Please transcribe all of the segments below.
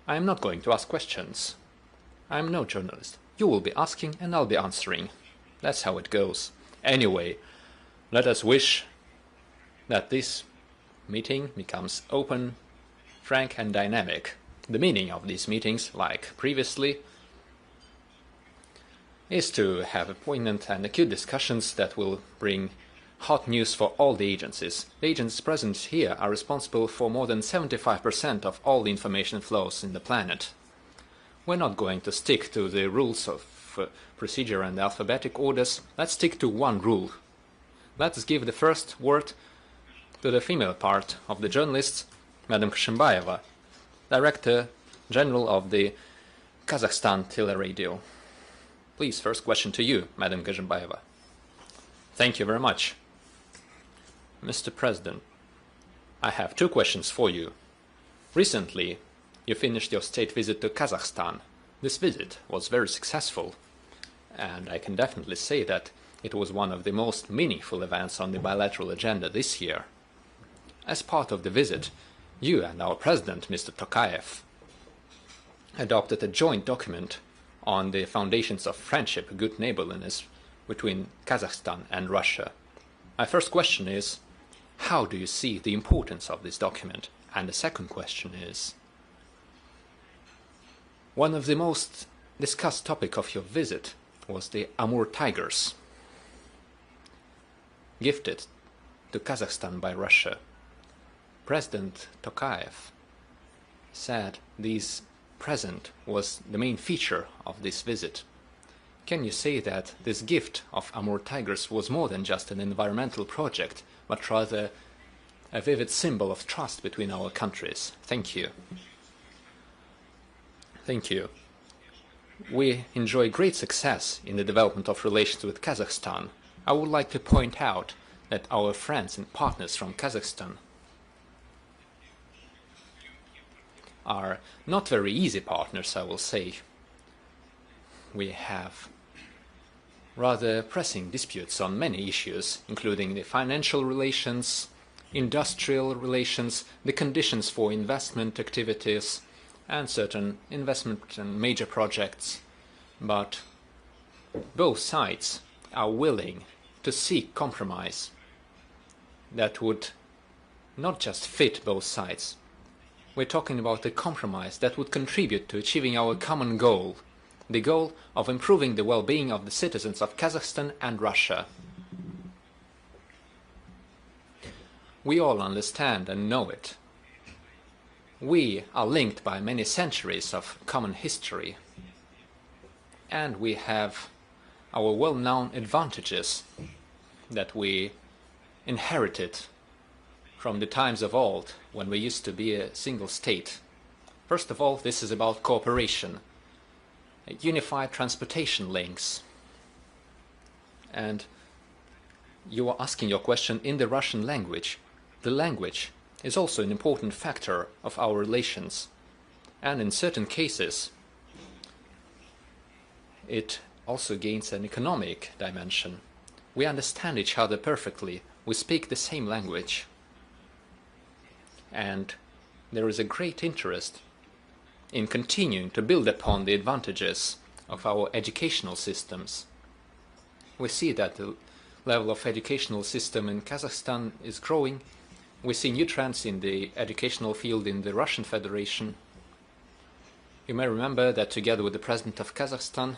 I am not going to ask questions. I am no journalist. You will be asking and I'll be answering. That's how it goes. Anyway, let us wish that this meeting becomes open, frank and dynamic. The meaning of these meetings, like previously, is to have poignant and acute discussions that will bring hot news for all the agencies. The agencies present here are responsible for more than 75% of all the information flows in the planet. We're not going to stick to the rules of procedure and alphabetic orders. Let's stick to one rule. Let's give the first word to the female part of the journalists, Madam Kshimbayeva, Director General of the Kazakhstan Teleradio. Please, first question to you, Madam Kshimbayeva. Thank you very much. Mr. President, I have two questions for you. Recently, you finished your state visit to Kazakhstan. This visit was very successful, and I can definitely say that it was one of the most meaningful events on the bilateral agenda this year. As part of the visit, you and our President, Mr. Tokayev, adopted a joint document on the foundations of friendship, good neighborliness between Kazakhstan and Russia. My first question is, how do you see the importance of this document? And the second question is, one of the most discussed topics of your visit was the Amur tigers, gifted to Kazakhstan by Russia. President Tokayev said this present was the main feature of this visit. Can you say that this gift of Amur tigers was more than just an environmental project, but rather a vivid symbol of trust between our countries? Thank you. Thank you. We enjoy great success in the development of relations with Kazakhstan. I would like to point out that our friends and partners from Kazakhstan are not very easy partners, I will say. We have rather pressing disputes on many issues, including the financial relations, industrial relations, the conditions for investment activities, and certain investment and major projects. But both sides are willing to seek compromise that would not just fit both sides. We're talking about a compromise that would contribute to achieving our common goal, the goal of improving the well-being of the citizens of Kazakhstan and Russia. We all understand and know it. We are linked by many centuries of common history, and we have our well-known advantages that we inherited from the times of old, when we used to be a single state. First of all, this is about cooperation, unified transportation links. And you are asking your question in the Russian language. The language is also an important factor of our relations, and in certain cases it also gains an economic dimension. We understand each other perfectly, we speak the same language, and there is a great interest in continuing to build upon the advantages of our educational systems. We see that the level of educational system in Kazakhstan is growing. We see new trends in the educational field in the Russian Federation. You may remember that together with the President of Kazakhstan,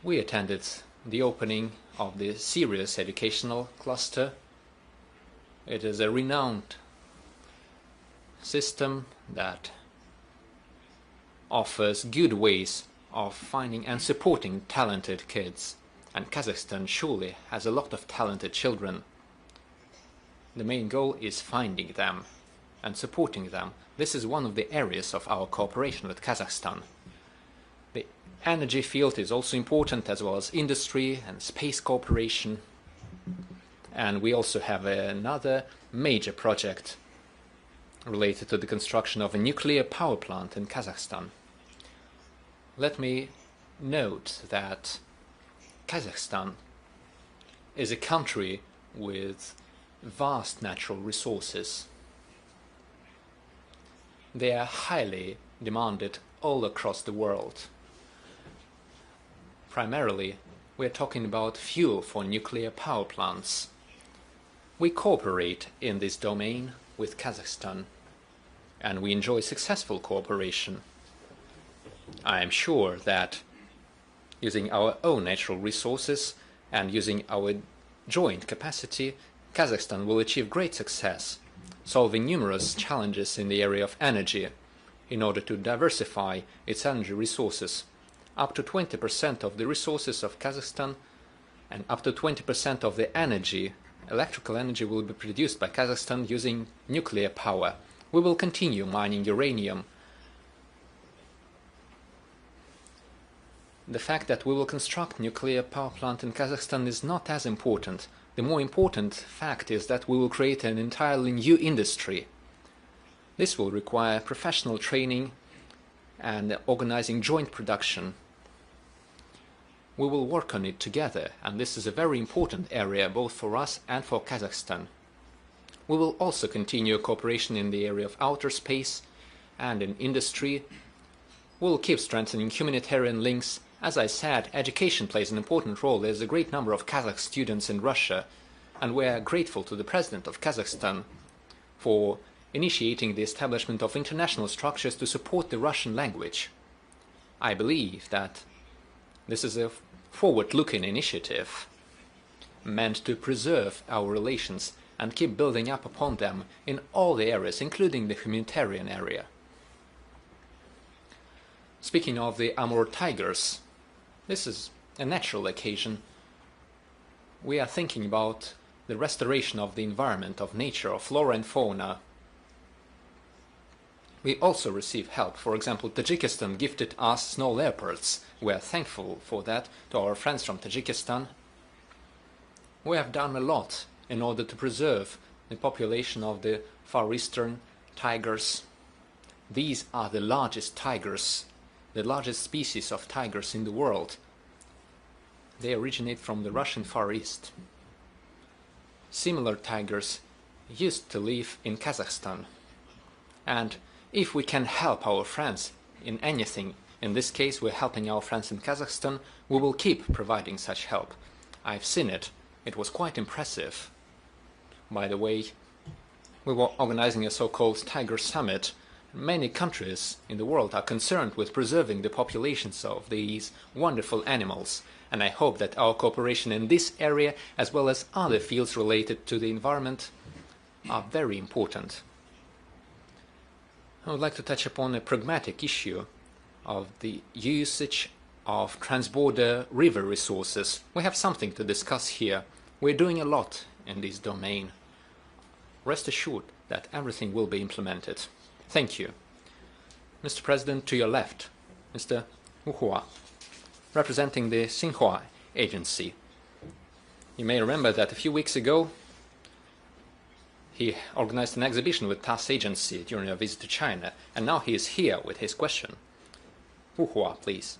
we attended the opening of the Serious Educational Cluster. It is a renowned system that offers good ways of finding and supporting talented kids, and Kazakhstan surely has a lot of talented children. The main goal is finding them and supporting them. This is one of the areas of our cooperation with Kazakhstan. The energy field is also important, as well as industry and space cooperation. And we also have another major project related to the construction of a nuclear power plant in Kazakhstan. Let me note that Kazakhstan is a country with vast natural resources. They are highly demanded all across the world. Primarily, we are talking about fuel for nuclear power plants. We cooperate in this domain with Kazakhstan, and we enjoy successful cooperation. I am sure that using our own natural resources and using our joint capacity, Kazakhstan will achieve great success, solving numerous challenges in the area of energy in order to diversify its energy resources. Up to 20% of the resources of Kazakhstan and up to 20% of the energy, electrical energy, will be produced by Kazakhstan using nuclear power. We will continue mining uranium. The fact that we will construct nuclear power plant in Kazakhstan is not as important. The more important fact is that we will create an entirely new industry. This will require professional training and organizing joint production. We will work on it together, and this is a very important area both for us and for Kazakhstan. We will also continue cooperation in the area of outer space and in industry. We will keep strengthening humanitarian links. As I said, education plays an important role. There's a great number of Kazakh students in Russia, and we are grateful to the President of Kazakhstan for initiating the establishment of international structures to support the Russian language. I believe that this is a forward-looking initiative meant to preserve our relations and keep building up upon them in all the areas, including the humanitarian area. Speaking of the Amur tigers, this is a natural occasion. We are thinking about the restoration of the environment, of nature, of flora and fauna. We also receive help. For example, Tajikistan gifted us snow leopards. We are thankful for that to our friends from Tajikistan. We have done a lot in order to preserve the population of the Far Eastern tigers. These are the largest tigers, the largest species of tigers in the world. They originate from the Russian Far East. Similar tigers used to live in Kazakhstan. And if we can help our friends in anything, in this case we're helping our friends in Kazakhstan, we will keep providing such help. I've seen it. It was quite impressive. By the way, we were organizing a so-called Tiger Summit. Many countries in the world are concerned with preserving the populations of these wonderful animals, and I hope that our cooperation in this area, as well as other fields related to the environment, are very important. I would like to touch upon a pragmatic issue of the usage of transborder river resources. We have something to discuss here. We're doing a lot in this domain. Rest assured that everything will be implemented. Thank you. Mr. President, to your left, Mr. Wu Hua, representing the Xinhua Agency. You may remember that a few weeks ago he organized an exhibition with TASS Agency during a visit to China, and now he is here with his question. Wu Hua, please.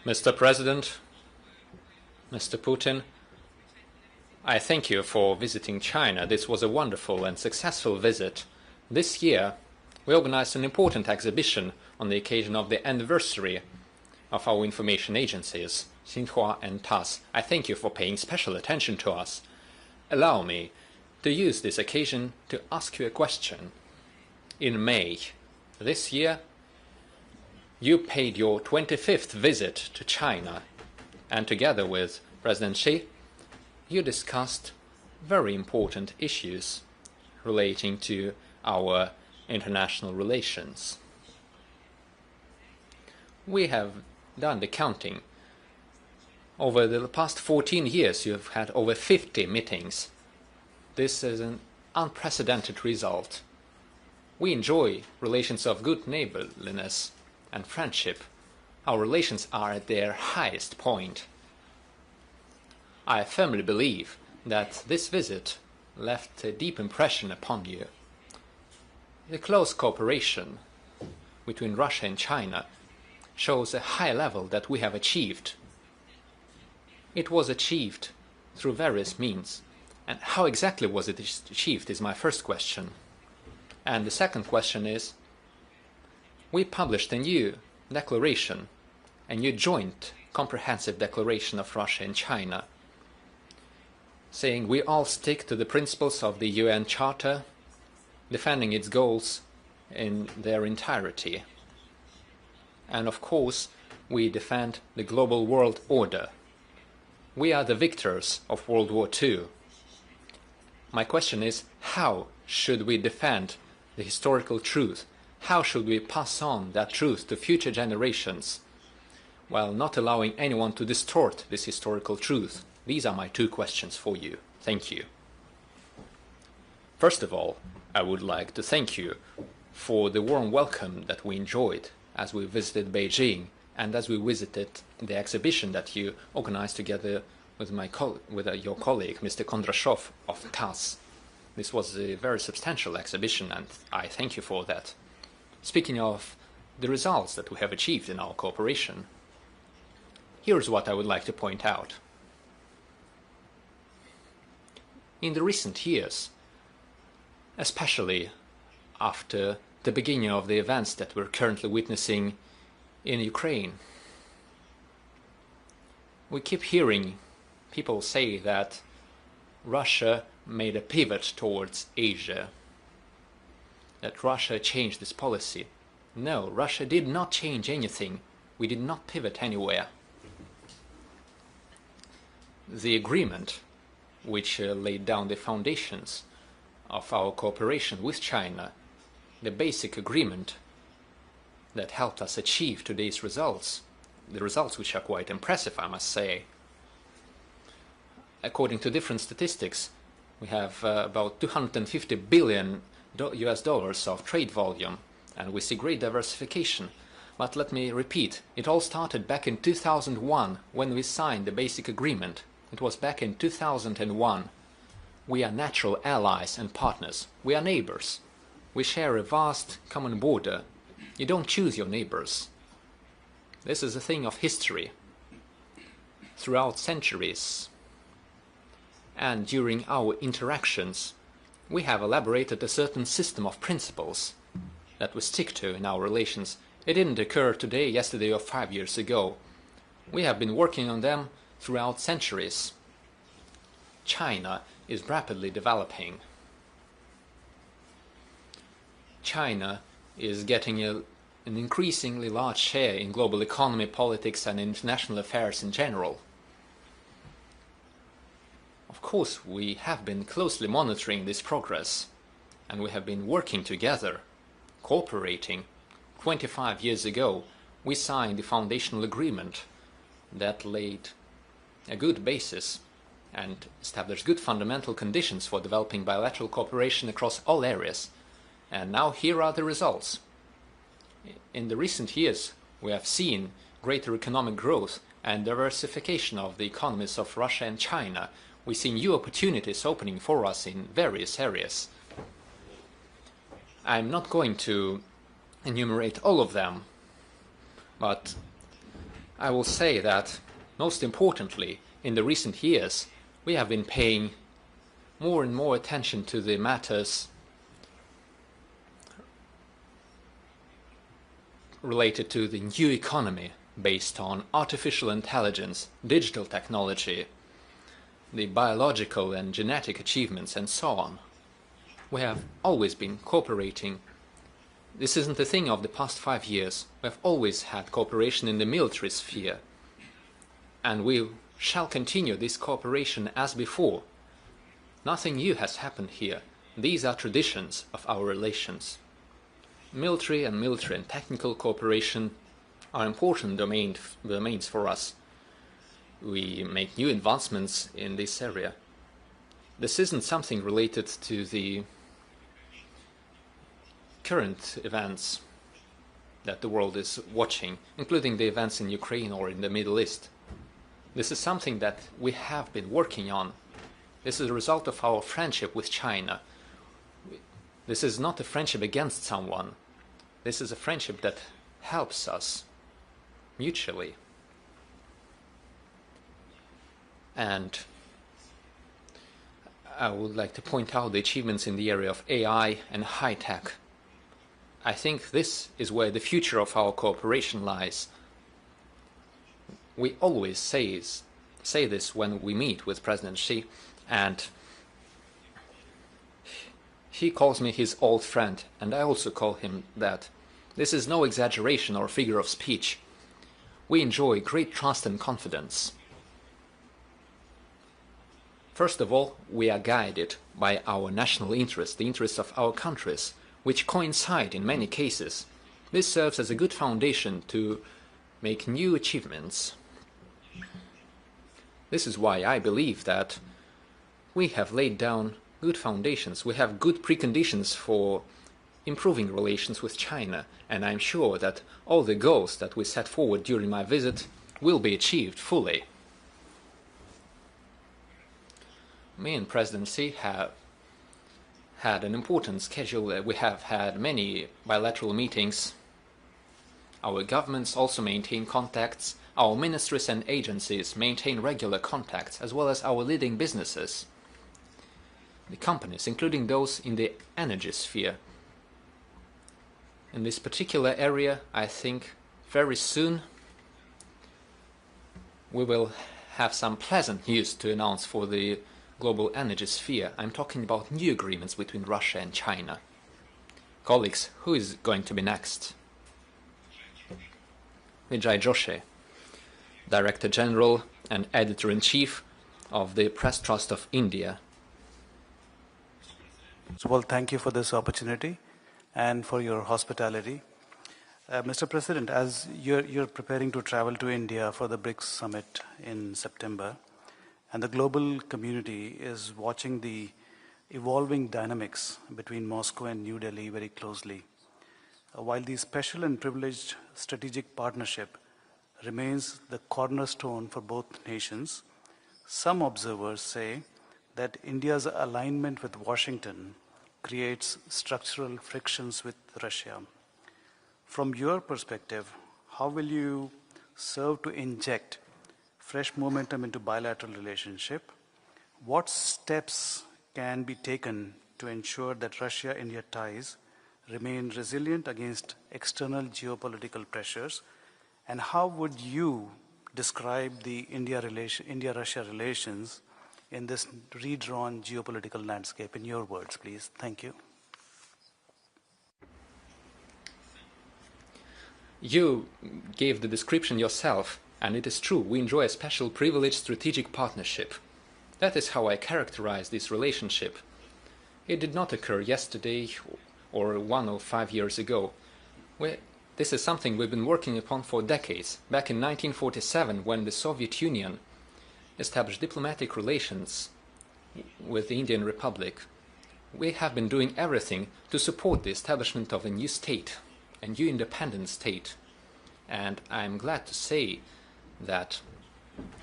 Mr. President, Mr. Putin, I thank you for visiting China. This was a wonderful and successful visit. This year, we organized an important exhibition on the occasion of the anniversary of our information agencies, Xinhua and TASS. I thank you for paying special attention to us. Allow me to use this occasion to ask you a question. In May this year, you paid your 25th visit to China, and together with President Xi, you discussed very important issues relating to our international relations. We have done the counting. Over the past 14 years, you have had over 50 meetings. This is an unprecedented result. We enjoy relations of good neighborliness and friendship. Our relations are at their highest point. I firmly believe that this visit left a deep impression upon you. The close cooperation between Russia and China shows a high level that we have achieved. It was achieved through various means. And how exactly was it achieved is my first question. And the second question is, we published a new declaration, a new joint comprehensive declaration of Russia and China, saying we all stick to the principles of the UN Charter, defending its goals in their entirety. And of course, we defend the global world order. We are the victors of World War II. My question is, how should we defend the historical truth? How should we pass on that truth to future generations while not allowing anyone to distort this historical truth? These are my two questions for you. Thank you. First of all, I would like to thank you for the warm welcome that we enjoyed as we visited Beijing and as we visited the exhibition that you organized together with your colleague, Mr. Kondrashov of CAS. This was a very substantial exhibition, and I thank you for that. Speaking of the results that we have achieved in our cooperation, here's what I would like to point out. In the recent years, especially after the beginning of the events that we're currently witnessing in Ukraine, we keep hearing people say that Russia made a pivot towards Asia, that Russia changed its policy. No, Russia did not change anything. We did not pivot anywhere. The agreement which laid down the foundations of our cooperation with China, the basic agreement that helped us achieve today's results, the results which are quite impressive, I must say. According to different statistics, we have about 250 billion US dollars of trade volume, and we see great diversification. But let me repeat, it all started back in 2001 when we signed the basic agreement. It was back in 2001. We are natural allies and partners. We are neighbors. We share a vast common border. You don't choose your neighbors. This is a thing of history. Throughout centuries and during our interactions, we have elaborated a certain system of principles that we stick to in our relations. It didn't occur today, yesterday, or 5 years ago. We have been working on them throughout centuries. China is rapidly developing. China is getting an increasingly large share in global economy, politics, and international affairs in general. Of course, we have been closely monitoring this progress, and we have been working together, cooperating. 25 years ago, we signed the foundational agreement that laid a good basis and established good fundamental conditions for developing bilateral cooperation across all areas. And now here are the results. In the recent years, we have seen greater economic growth and diversification of the economies of Russia and China. We see new opportunities opening for us in various areas. I'm not going to enumerate all of them, but I will say that, most importantly, in the recent years, we have been paying more and more attention to the matters related to the new economy based on artificial intelligence, digital technology, the biological and genetic achievements, and so on. We have always been cooperating. This isn't a thing of the past 5 years. We have always had cooperation in the military sphere, and we shall continue this cooperation as before. Nothing new has happened here. These are traditions of our relations. Military and technical cooperation are important domains for us. We make new advancements in this area. this isn't something related to the current events that the world is watching, including the events in Ukraine or in the Middle East. This is something that we have been working on. This is a result of our friendship with China. This is not a friendship against someone. This is a friendship that helps us mutually. And I would like to point out the achievements in the area of AI and high-tech. I think this is where the future of our cooperation lies. We always say this when we meet with President Xi, and he calls me his old friend, and I also call him that. This is no exaggeration or figure of speech. We enjoy great trust and confidence. First of all, we are guided by our national interests, the interests of our countries, which coincide in many cases. This serves as a good foundation to make new achievements. This is why I believe that we have laid down good foundations. We have good preconditions for improving relations with China, and I'm sure that all the goals that we set forward during my visit will be achieved fully. Me and President Xi have had an important schedule. We have had many bilateral meetings. Our governments also maintain contacts. Our ministries and agencies maintain regular contacts, as well as our leading businesses, the companies, including those in the energy sphere. In this particular area, I think very soon we will have some pleasant news to announce for the global energy sphere. I'm talking about new agreements between Russia and China. Colleagues, who is going to be next? Vijay Joshi, Director General and Editor-in-Chief of the Press Trust of India. Well, thank you for this opportunity and for your hospitality. Mr. President, as you're preparing to travel to India for the BRICS summit in September, and the global community is watching the evolving dynamics between Moscow and New Delhi very closely. While the special and privileged strategic partnership remains the cornerstone for both nations, some observers say that India's alignment with Washington creates structural frictions with Russia. From your perspective, how will you serve to inject fresh momentum into bilateral relationship? What steps can be taken to ensure that Russia-India ties remain resilient against external geopolitical pressures? And how would you describe the India-Russia relations in this redrawn geopolitical landscape? In your words, please. Thank you. You gave the description yourself, and it is true, we enjoy a special privileged strategic partnership. That is how I characterize this relationship. It did not occur yesterday or 1 or 5 years ago. This is something we've been working upon for decades. Back in 1947, when the Soviet Union established diplomatic relations with the Indian Republic, we have been doing everything to support the establishment of a new state, a new independent state. And I'm glad to say that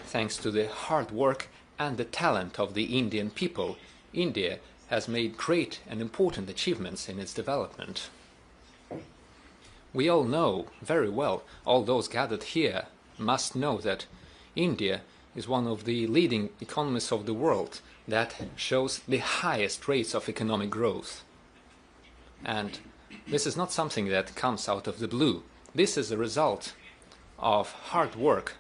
thanks to the hard work and the talent of the Indian people, India has made great and important achievements in its development. We all know very well, all those gathered here must know that India is one of the leading economies of the world that shows the highest rates of economic growth. And this is not something that comes out of the blue. This is a result of hard work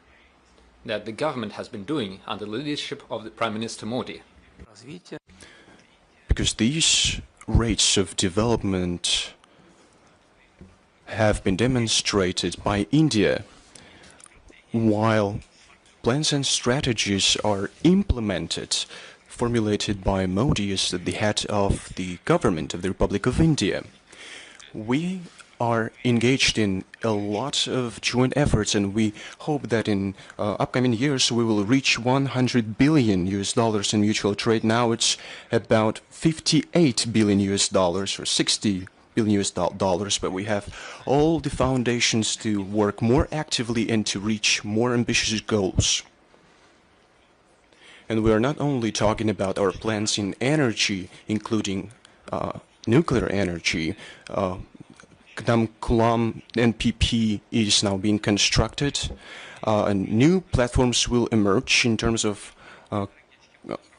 that the government has been doing under the leadership of the Prime Minister Modi. Because these rates of development have been demonstrated by India, while plans and strategies are implemented, formulated by Modi as the head of the government of the Republic of India. We are engaged in a lot of joint efforts, and we hope that in upcoming years we will reach $100 billion in mutual trade. Now it's about $58 billion or $60 billion, but we have all the foundations to work more actively and to reach more ambitious goals. And we are not only talking about our plans in energy, including nuclear energy. Kulam NPP is now being constructed. And new platforms will emerge in terms of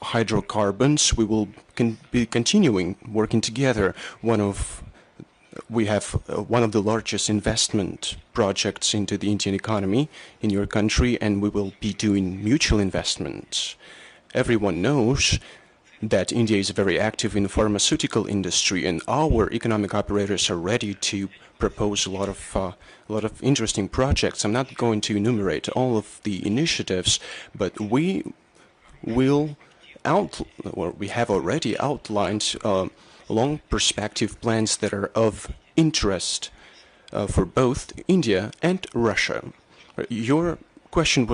hydrocarbons. We will be continuing working together. We have one of the largest investment projects into the Indian economy in your country, and we will be doing mutual investments. Everyone knows that India is very active in the pharmaceutical industry, and our economic operators are ready to propose a lot of interesting projects. I'm not going to enumerate all of the initiatives, but we have already outlined long perspective plans that are of interest for both India and Russia. Your question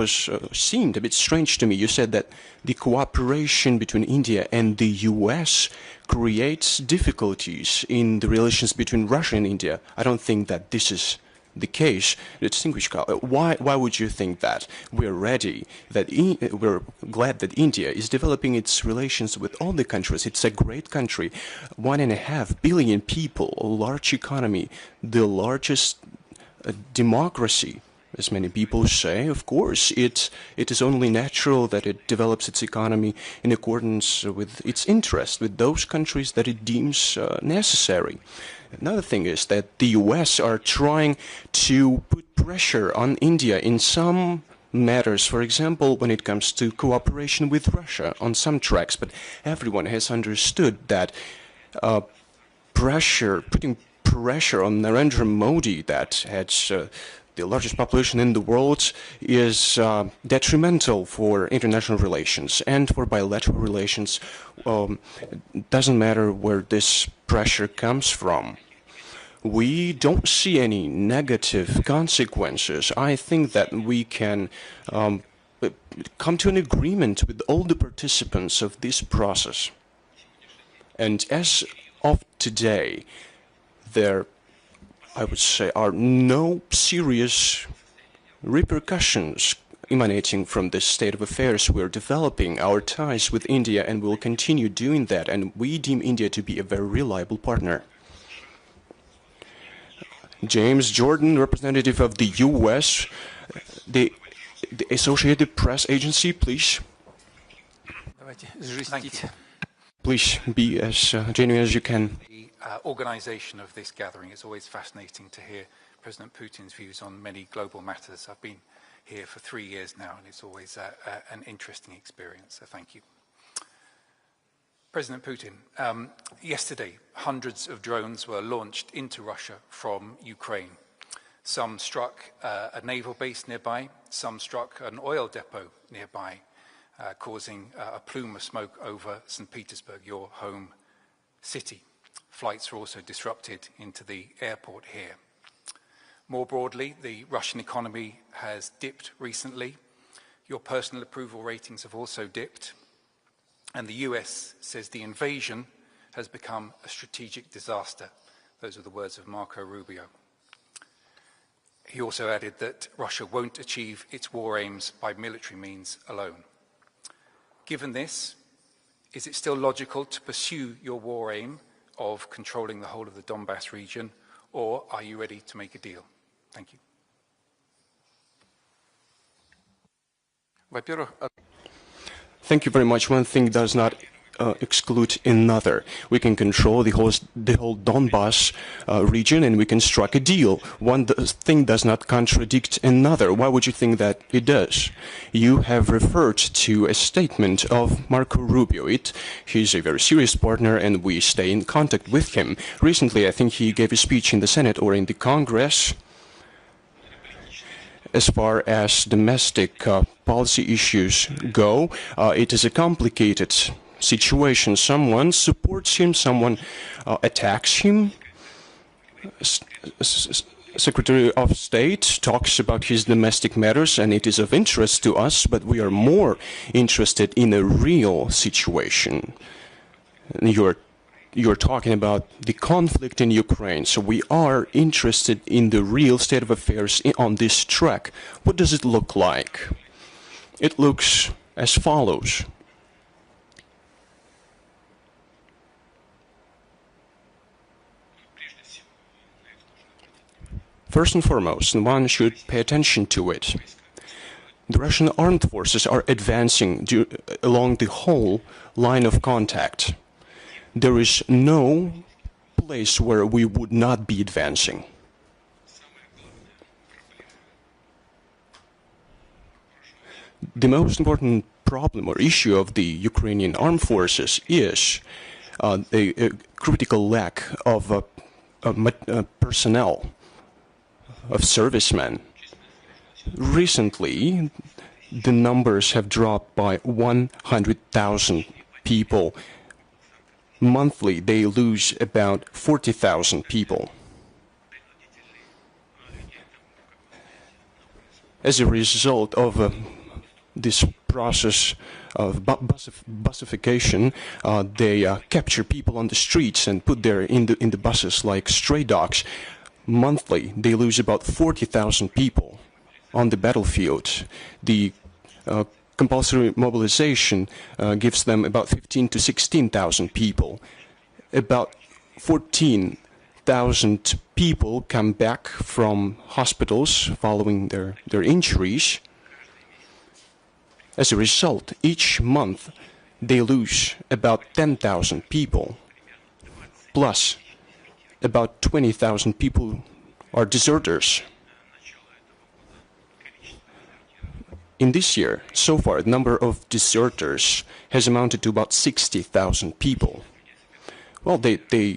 seemed a bit strange to me. You said that the cooperation between India and the US creates difficulties in the relations between Russia and India. I don't think that this is the case. Distinguished colleague, why would you think that? We're ready, we're glad that India is developing its relations with all the countries. It's a great country, 1.5 billion people, a large economy, the largest democracy. As many people say, of course, it is only natural that it develops its economy in accordance with its interests, with those countries that it deems necessary. Another thing is that the US are trying to put pressure on India in some matters, for example, when it comes to cooperation with Russia on some tracks, but everyone has understood that putting pressure on Narendra Modi, that has the largest population in the world, is detrimental for international relations and for bilateral relations. It doesn't matter where this pressure comes from. We don't see any negative consequences. I think that we can come to an agreement with all the participants of this process. And as of today, there, I would say, are no serious repercussions emanating from this state of affairs. We're developing our ties with India, and we'll continue doing that, and we deem India to be a very reliable partner. James Jordan, representative of the U.S., the Associated Press Agency, please. Please be as genuine as you can. Organization of this gathering. It's always fascinating to hear President Putin's views on many global matters. I've been here for 3 years now, and it's always an interesting experience, so thank you. President Putin, yesterday hundreds of drones were launched into Russia from Ukraine. Some struck a naval base nearby, some struck an oil depot nearby, causing a plume of smoke over St. Petersburg, your home city. Flights were also disrupted into the airport here. More broadly, the Russian economy has dipped recently. Your personal approval ratings have also dipped. And the US says the invasion has become a strategic disaster. Those are the words of Marco Rubio. He also added that Russia won't achieve its war aims by military means alone. Given this, is it still logical to pursue your war aim of controlling the whole of the Donbass region, or are you ready to make a deal? Thank you. Thank you very much. One thing does not exclude another. We can control the whole Donbass region, and we can strike a deal. One thing does not contradict another. Why would you think that it does? You have referred to a statement of Marco Rubio. He's a very serious partner, and we stay in contact with him. Recently, I think he gave a speech in the Senate or in the Congress. As far as domestic policy issues go, it is a complicated situation. Someone supports him, someone attacks him. Secretary of State talks about his domestic matters, and it is of interest to us, but we are more interested in a real situation. You're talking about the conflict in Ukraine, so we are interested in the real state of affairs on this track. What does it look like? It looks as follows. First and foremost, and one should pay attention to it, the Russian armed forces are advancing along the whole line of contact. There is no place where we would not be advancing. The most important problem or issue of the Ukrainian armed forces is a critical lack of personnel, of servicemen. Recently, the numbers have dropped by 100,000 people. Monthly, they lose about 40,000 people. As a result of this process of bussification, they capture people on the streets and put them in the buses like stray dogs. Monthly, they lose about 40,000 people on the battlefield. The compulsory mobilization gives them about 15 to 16,000 people. About 14,000 people come back from hospitals following their injuries. As a result, each month they lose about 10,000 people, plus about 20,000 people are deserters. In this year, so far, the number of deserters has amounted to about 60,000 people. Well, they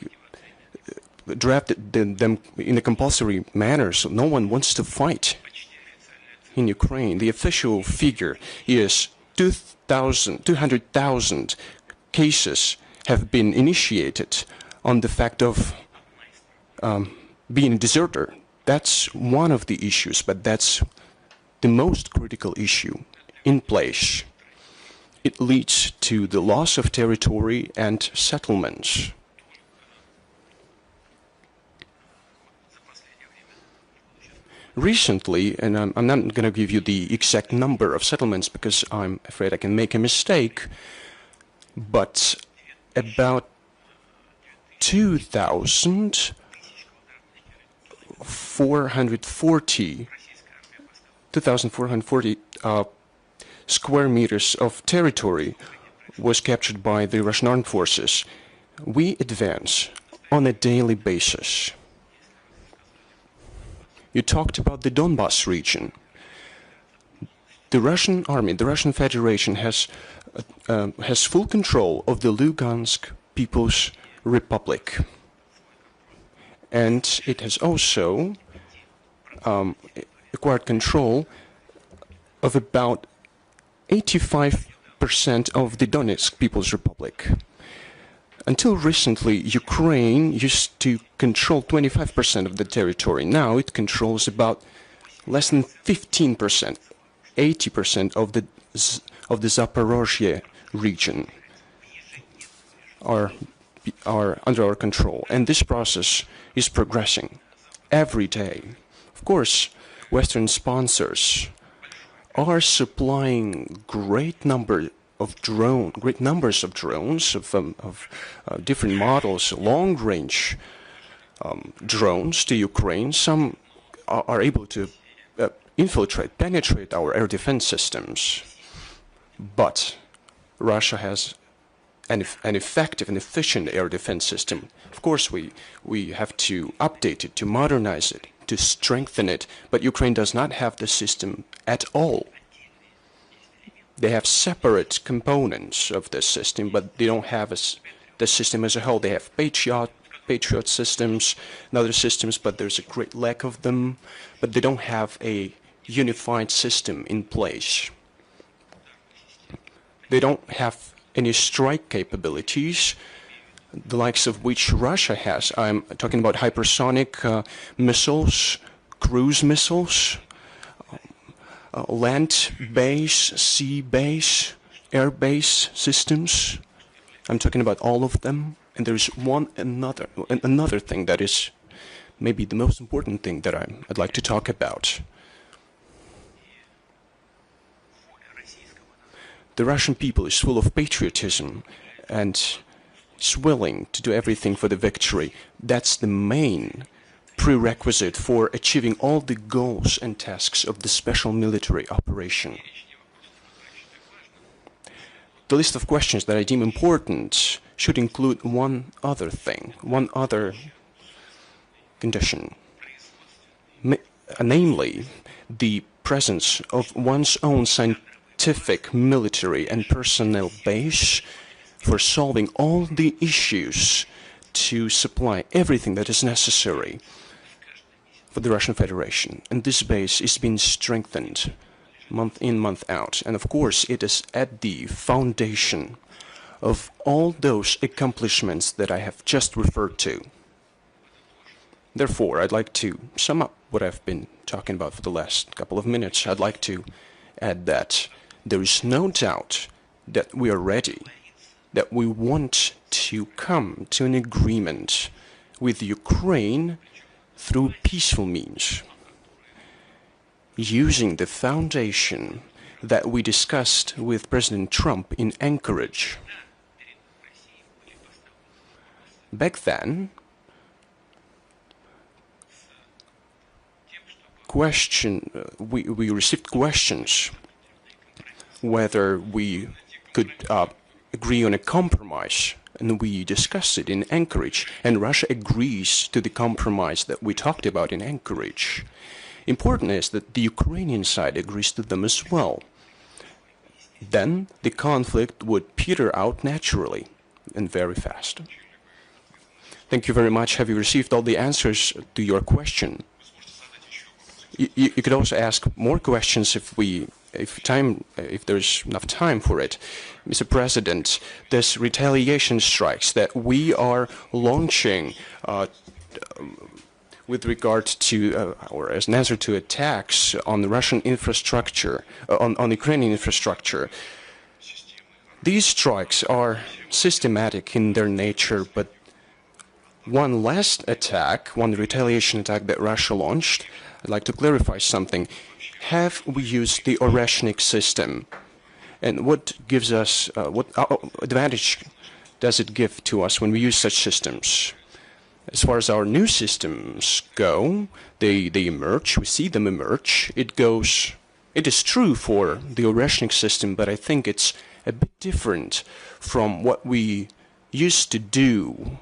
drafted them in a compulsory manner, so no one wants to fight in Ukraine. The official figure is 200,000 cases have been initiated on the fact of being a deserter. That's one of the issues, but that's the most critical issue in place. It leads to the loss of territory and settlements. Recently, and I'm not going to give you the exact number of settlements because I'm afraid I can make a mistake, but about 2,440 square meters of territory was captured by the Russian armed forces. We advance on a daily basis. You talked about the Donbas region. The Russian army, the Russian Federation has full control of the Lugansk People's Republic. And it has also acquired control of about 85% of the Donetsk People's Republic. Until recently, Ukraine used to control 25% of the territory. Now it controls about less than 15%, 80% of the Zaporozhye region are under our control. And this process is progressing every day. Of course, Western sponsors are supplying great numbers of drones, of different models, long-range drones to Ukraine. Some are able to penetrate our air defense systems. But Russia has an effective and efficient air defense system. Of course, we have to update it, to modernize it, to strengthen it, but Ukraine does not have the system at all. They have separate components of this system, but they don't have the system as a whole. They have Patriot systems and other systems, but there's a great lack of them. But they don't have a unified system in place. They don't have any strike capabilities. the likes of which Russia has. I'm talking about hypersonic missiles, cruise missiles, land-based, sea-based, air-based systems. I'm talking about all of them. And there's another thing that is maybe the most important thing that I'd like to talk about. The Russian people is full of patriotism and is willing to do everything for the victory. That's the main prerequisite for achieving all the goals and tasks of the special military operation. The list of questions that I deem important should include one other thing, one other condition, namely the presence of one's own scientific, military and personnel base for solving all the issues to supply everything that is necessary for the Russian Federation. And this base is being strengthened month in, month out. And of course, it is at the foundation of all those accomplishments that I have just referred to. Therefore, I'd like to sum up what I've been talking about for the last couple of minutes. I'd like to add that there is no doubt that we are ready, that we want to come to an agreement with Ukraine through peaceful means, using the foundation that we discussed with President Trump in Anchorage. Back then, we received questions whether we could agree on a compromise, and we discussed it in Anchorage, and Russia agrees to the compromise that we talked about in Anchorage. Important is that the Ukrainian side agrees to them as well. Then the conflict would peter out naturally and very fast. Thank you very much. Have you received all the answers to your question? You could also ask more questions if there's enough time for it. Mr. President, this retaliation strikes that we are launching with regard to, or as an answer to attacks on the Russian infrastructure, on Ukrainian infrastructure, these strikes are systematic in their nature, but one last attack, one retaliation attack that Russia launched, I'd like to clarify something. Have we used the Oreshnik system? And what gives us, what advantage does it give to us when we use such systems? As far as our new systems go, they emerge, we see them emerge. It is true for the Oreshnik system, but I think it's a bit different from what we used to do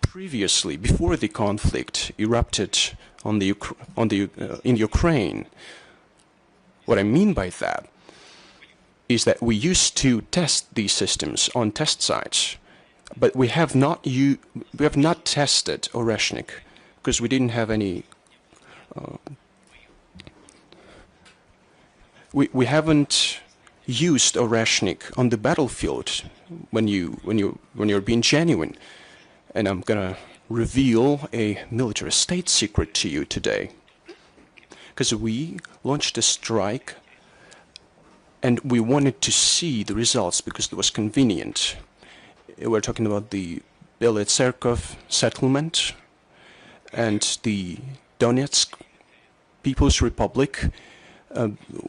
previously, before the conflict erupted in Ukraine. What I mean by that is that we used to test these systems on test sites, but we have not tested Oreshnik because we didn't have any. We haven't used Oreshnik on the battlefield when you're being genuine. And I'm gonna reveal a military state secret to you today, because we launched a strike and we wanted to see the results because it was convenient. We're talking about the Belotserkov settlement and the Donetsk People's Republic,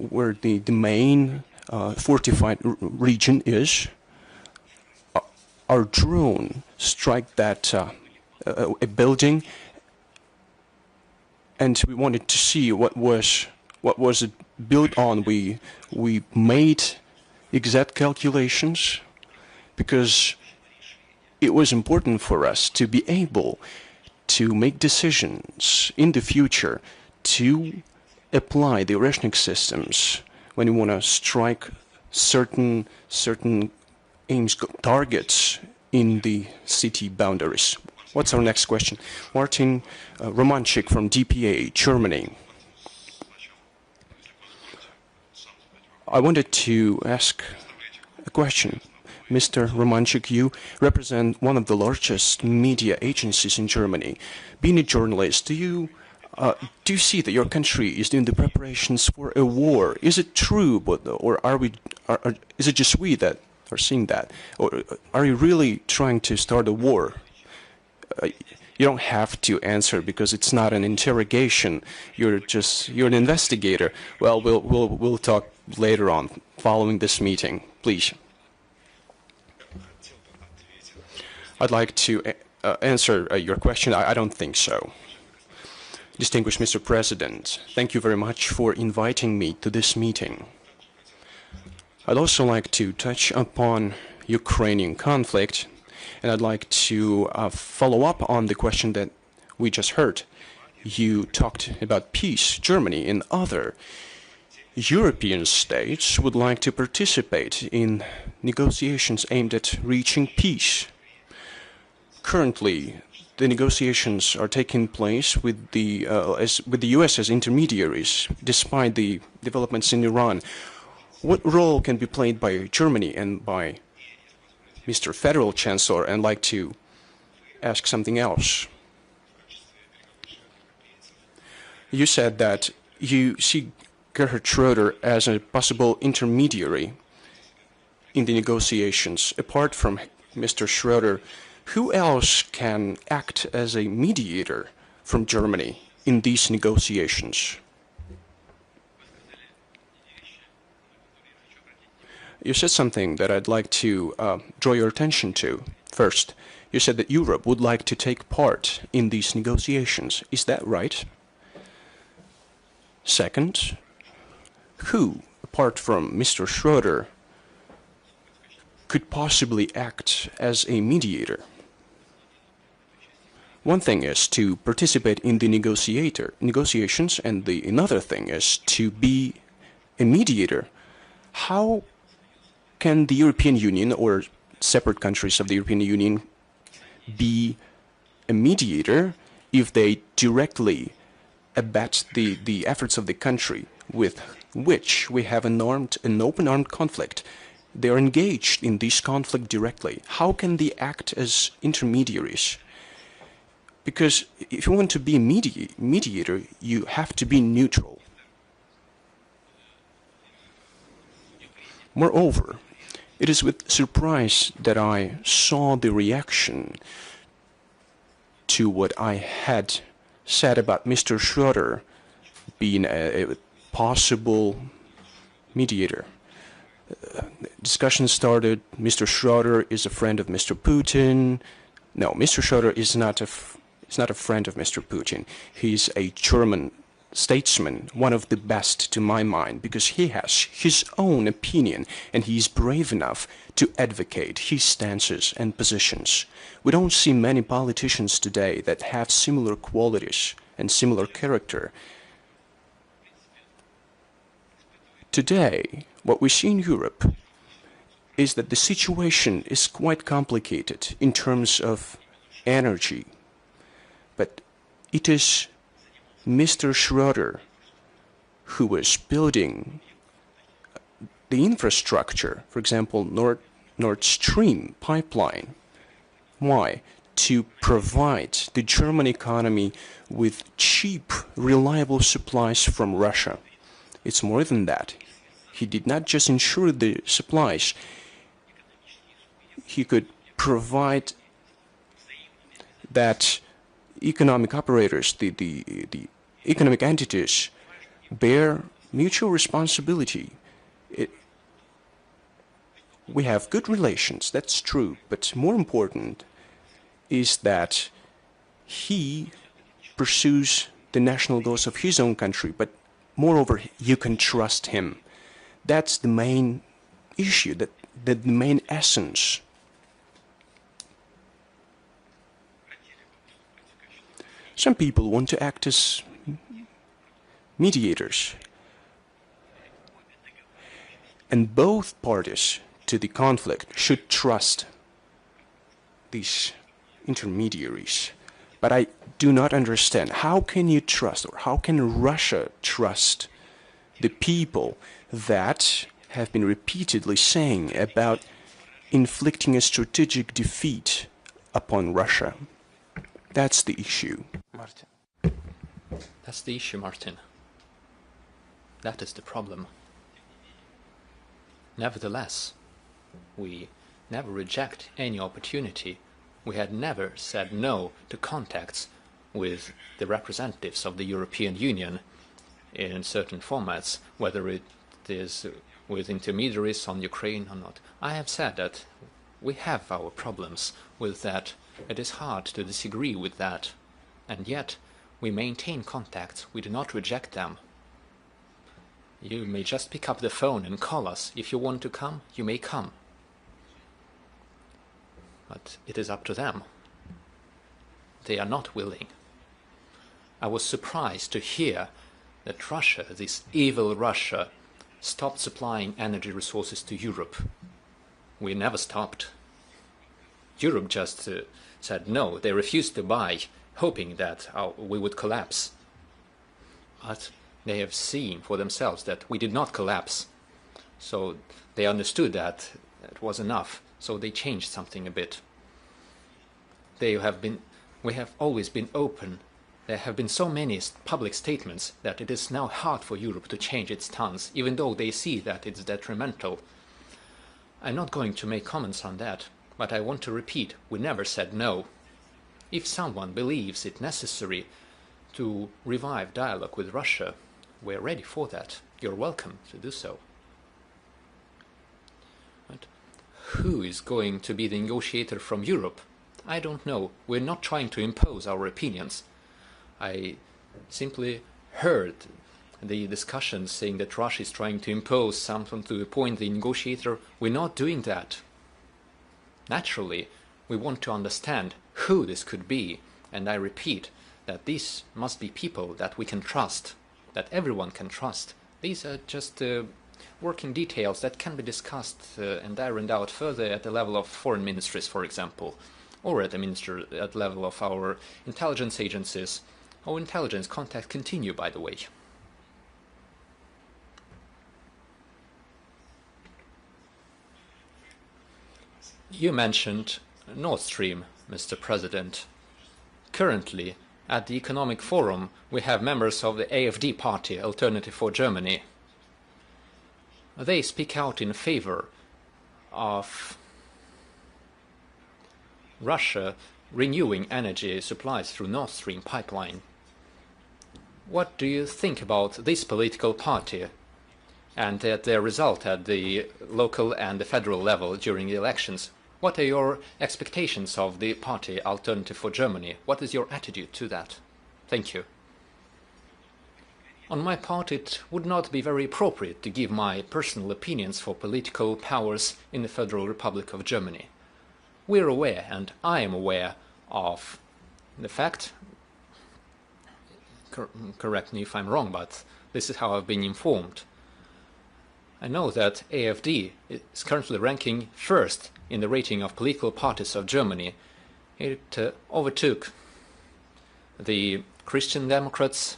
where the main fortified region is. Our drone struck that a building, and we wanted to see what was it built on. We made exact calculations because it was important for us to be able to make decisions in the future to apply the Oreshnik systems when we want to strike certain aims, targets in the city boundaries. What's our next question? Martin Romanchik from DPA, Germany. I wanted to ask a question. Mr. Romanchuk, you represent one of the largest media agencies in Germany. Being a journalist, do you see that your country is doing the preparations for a war? Is it true, or is it just we that are seeing that? Or are you really trying to start a war? You don't have to answer because it's not an interrogation. You're an investigator. Well, we'll talk later on following this meeting. Please. I'd like to answer your question. I don't think so. Distinguished Mr. President, thank you very much for inviting me to this meeting. I'd also like to touch upon Ukrainian conflict, and I'd like to follow up on the question that we just heard. You talked about peace. Germany and other European states would like to participate in negotiations aimed at reaching peace. Currently, the negotiations are taking place with the U.S. as intermediaries, despite the developments in Iran. What role can be played by Germany and by Mr. Federal Chancellor? And I'd like to ask something else. You said that you see Gerhard Schroeder as a possible intermediary in the negotiations. Apart from Mr. Schroeder, who else can act as a mediator from Germany in these negotiations? You said something that I'd like to draw your attention to. First, you said that Europe would like to take part in these negotiations. Is that right? Second, who, apart from Mr. Schroeder, could possibly act as a mediator? One thing is to participate in the negotiations, and another thing is to be a mediator. How can the European Union or separate countries of the European Union be a mediator if they directly abet the efforts of the country with which we have an open-armed conflict? They are engaged in this conflict directly. How can they act as intermediaries? Because if you want to be a mediator, you have to be neutral. Moreover, it is with surprise that I saw the reaction to what I had said about Mr. Schroeder being a possible mediator. Discussion started. Mr. Schroeder is a friend of Mr. Putin. No, Mr. Schroeder is not a friend of Mr. Putin. He's a German statesman, one of the best to my mind, because he has his own opinion and he's brave enough to advocate his stances and positions. We don't see many politicians today that have similar qualities and similar character. Today, what we see in Europe is that the situation is quite complicated in terms of energy, but it is Mr. Schroeder who was building the infrastructure, for example, Nord Stream pipeline. Why? To provide the German economy with cheap, reliable supplies from Russia. It's more than that. He did not just ensure the supplies. He could provide that economic operators, the economic entities, bear mutual responsibility. We have good relations, that's true, but more important is that he pursues the national goals of his own country, but moreover, you can trust him. That's the main issue, the main essence. Some people want to act as mediators. And both parties to the conflict should trust these intermediaries. But I do not understand, how can you trust, or how can Russia trust the people that have been repeatedly saying about inflicting a strategic defeat upon Russia. That's the issue. Martin. That's the issue, Martin. That is the problem. Nevertheless, we never reject any opportunity. We had never said no to contacts with the representatives of the European Union in certain formats, whether it is with intermediaries on Ukraine or not. I have said that we have our problems with that. It is hard to disagree with that. And yet, we maintain contacts. We do not reject them. You may just pick up the phone and call us. If you want to come, you may come. But it is up to them. They are not willing. I was surprised to hear that Russia, this evil Russia, stopped supplying energy resources to Europe. We never stopped. Europe just said no. They refused to buy, hoping that we would collapse. But they have seen for themselves that we did not collapse. So they understood that it was enough. So they changed something a bit. We have always been open. There have been so many public statements that it is now hard for Europe to change its stance, even though they see that it's detrimental. I'm not going to make comments on that, but I want to repeat, we never said no. If someone believes it necessary to revive dialogue with Russia, we're ready for that. You're welcome to do so. But who is going to be the negotiator from Europe? I don't know. We're not trying to impose our opinions. I simply heard the discussions saying that Russia is trying to impose something to appoint the negotiator. We're not doing that. Naturally, we want to understand who this could be, and I repeat that these must be people that we can trust, that everyone can trust. These are just working details that can be discussed and ironed out further at the level of foreign ministries, for example, or at the level of our intelligence agencies. Our intelligence contacts continue, by the way. You mentioned Nord Stream, Mr. President. Currently, at the Economic Forum, we have members of the AfD party, Alternative for Germany. They speak out in favor of Russia renewing energy supplies through Nord Stream pipeline. What do you think about this political party and their result at the local and the federal level during the elections? What are your expectations of the party Alternative for Germany? What is your attitude to that? Thank you. On my part, it would not be very appropriate to give my personal opinions for political powers in the Federal Republic of Germany. We're aware, and I am aware, of the fact, correct me if I'm wrong, but this is how I've been informed. I know that AfD is currently ranking first in the rating of political parties of Germany. It overtook the Christian Democrats,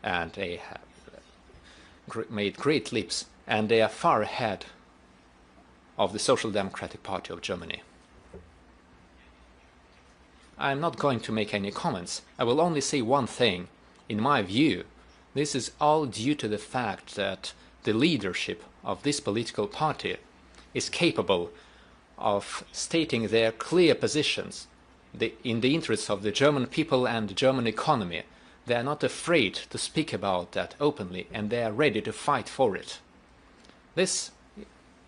and they have made great leaps, and they are far ahead of the Social Democratic Party of Germany. I'm not going to make any comments. I will only say one thing. In my view, this is all due to the fact that the leadership of this political party is capable of stating their clear positions in the interests of the German people and the German economy. They are not afraid to speak about that openly, and they are ready to fight for it. This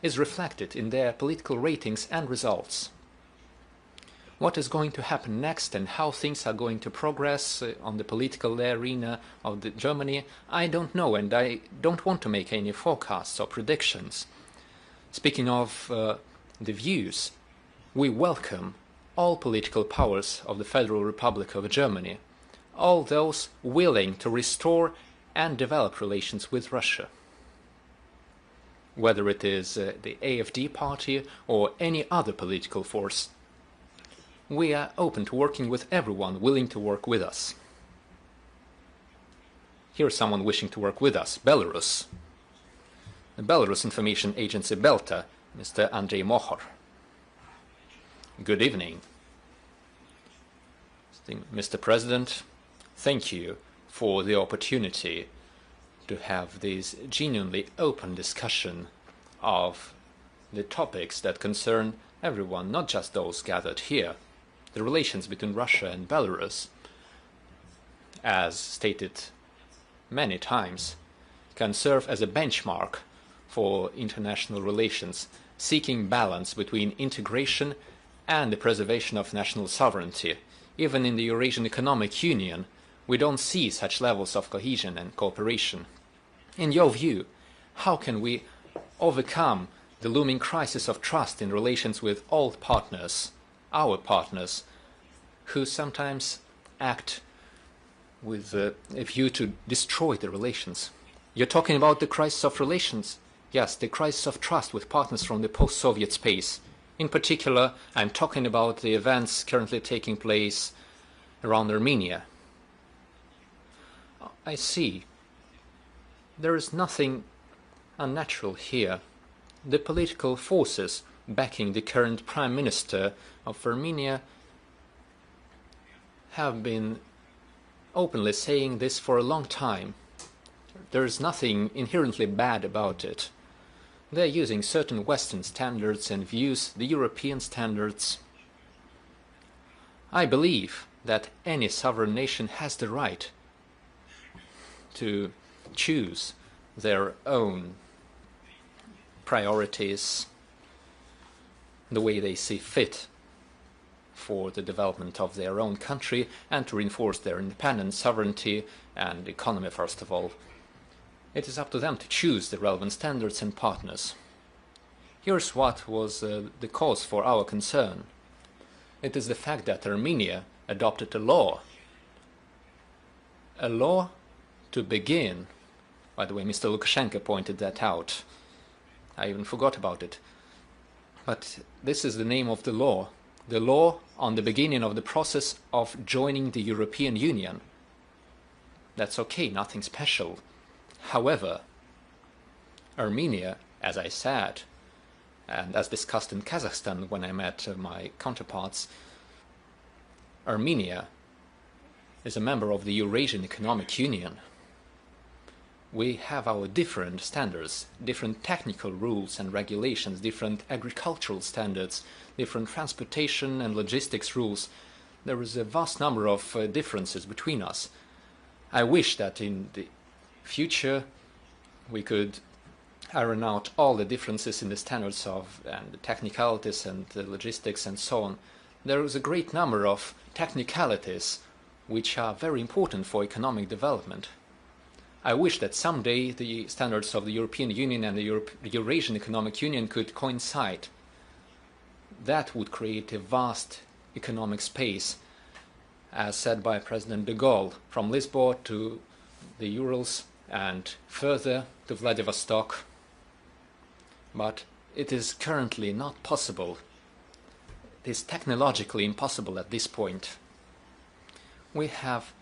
is reflected in their political ratings and results. What is going to happen next and how things are going to progress on the political arena of Germany, I don't know, and I don't want to make any forecasts or predictions. Speaking of the views, we welcome all political powers of the Federal Republic of Germany, all those willing to restore and develop relations with Russia. Whether it is the AfD party or any other political force, we are open to working with everyone willing to work with us. Here's someone wishing to work with us, Belarus. The Belarus information agency Belta Mr. Andrei Mohor. Good evening. Mr. President, thank you for the opportunity to have this genuinely open discussion of the topics that concern everyone, not just those gathered here. The relations between Russia and Belarus, as stated many times, can serve as a benchmark for international relations, seeking balance between integration and the preservation of national sovereignty. Even in the Eurasian Economic Union, we don't see such levels of cohesion and cooperation. In your view, how can we overcome the looming crisis of trust in relations with all partners, our partners, who sometimes act with a view to destroy the relations? You're talking about the crisis of relations. Yes, the crisis of trust with partners from the post-Soviet space. In particular, I'm talking about the events currently taking place around Armenia. I see. There is nothing unnatural here. The political forces backing the current Prime Minister of Armenia have been openly saying this for a long time. There is nothing inherently bad about it. They're using certain Western standards and views, the European standards. I believe that any sovereign nation has the right to choose their own priorities, the way they see fit for the development of their own country and to reinforce their independence, sovereignty and economy, first of all. It is up to them to choose the relevant standards and partners. Here's what was the cause for our concern. It is the fact that Armenia adopted a law to begin. By the way, Mr. Lukashenko pointed that out. I even forgot about it. But this is the name of the law on the beginning of the process of joining the European Union. That's okay, nothing special. However, Armenia, as I said, and as discussed in Kazakhstan when I met my counterparts, Armenia is a member of the Eurasian Economic Union. We have our different standards, different technical rules and regulations, different agricultural standards, different transportation and logistics rules. There is a vast number of differences between us. I wish that in the future we could iron out all the differences in the standards of and the technicalities and the logistics and so on. There is a great number of technicalities which are very important for economic development. I wish that someday the standards of the European Union and the Eurasian Economic Union could coincide. That would create a vast economic space, as said by President de Gaulle, from Lisbon to the Urals and further to Vladivostok. But it is currently not possible. It is technologically impossible at this point. We have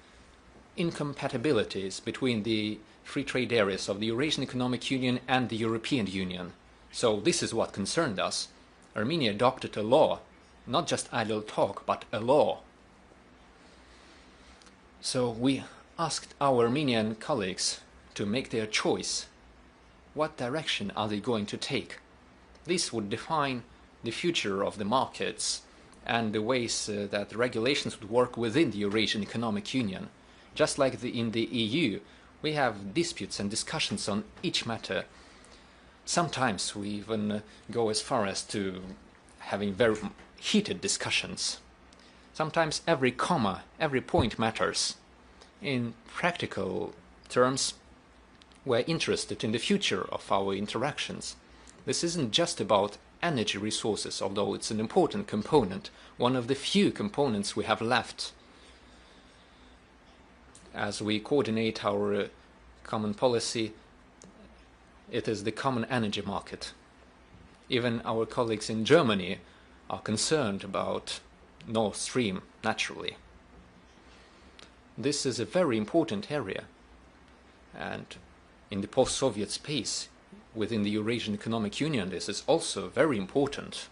incompatibilities between the free trade areas of the Eurasian Economic Union and the European Union. So this is what concerned us. Armenia adopted a law, not just idle talk, but a law. So we asked our Armenian colleagues to make their choice. What direction are they going to take? This would define the future of the markets and the ways that the regulations would work within the Eurasian Economic Union. Just like in the EU, we have disputes and discussions on each matter. Sometimes we even go as far as to having very heated discussions. Sometimes every comma, every point matters. In practical terms, we're interested in the future of our interactions. This isn't just about energy resources, although it's an important component, one of the few components we have left as we coordinate our common policy. It is the common energy market. Even our colleagues in Germany are concerned about Nord Stream, naturally. This is a very important area, and in the post-Soviet space, within the Eurasian Economic Union, this is also very important.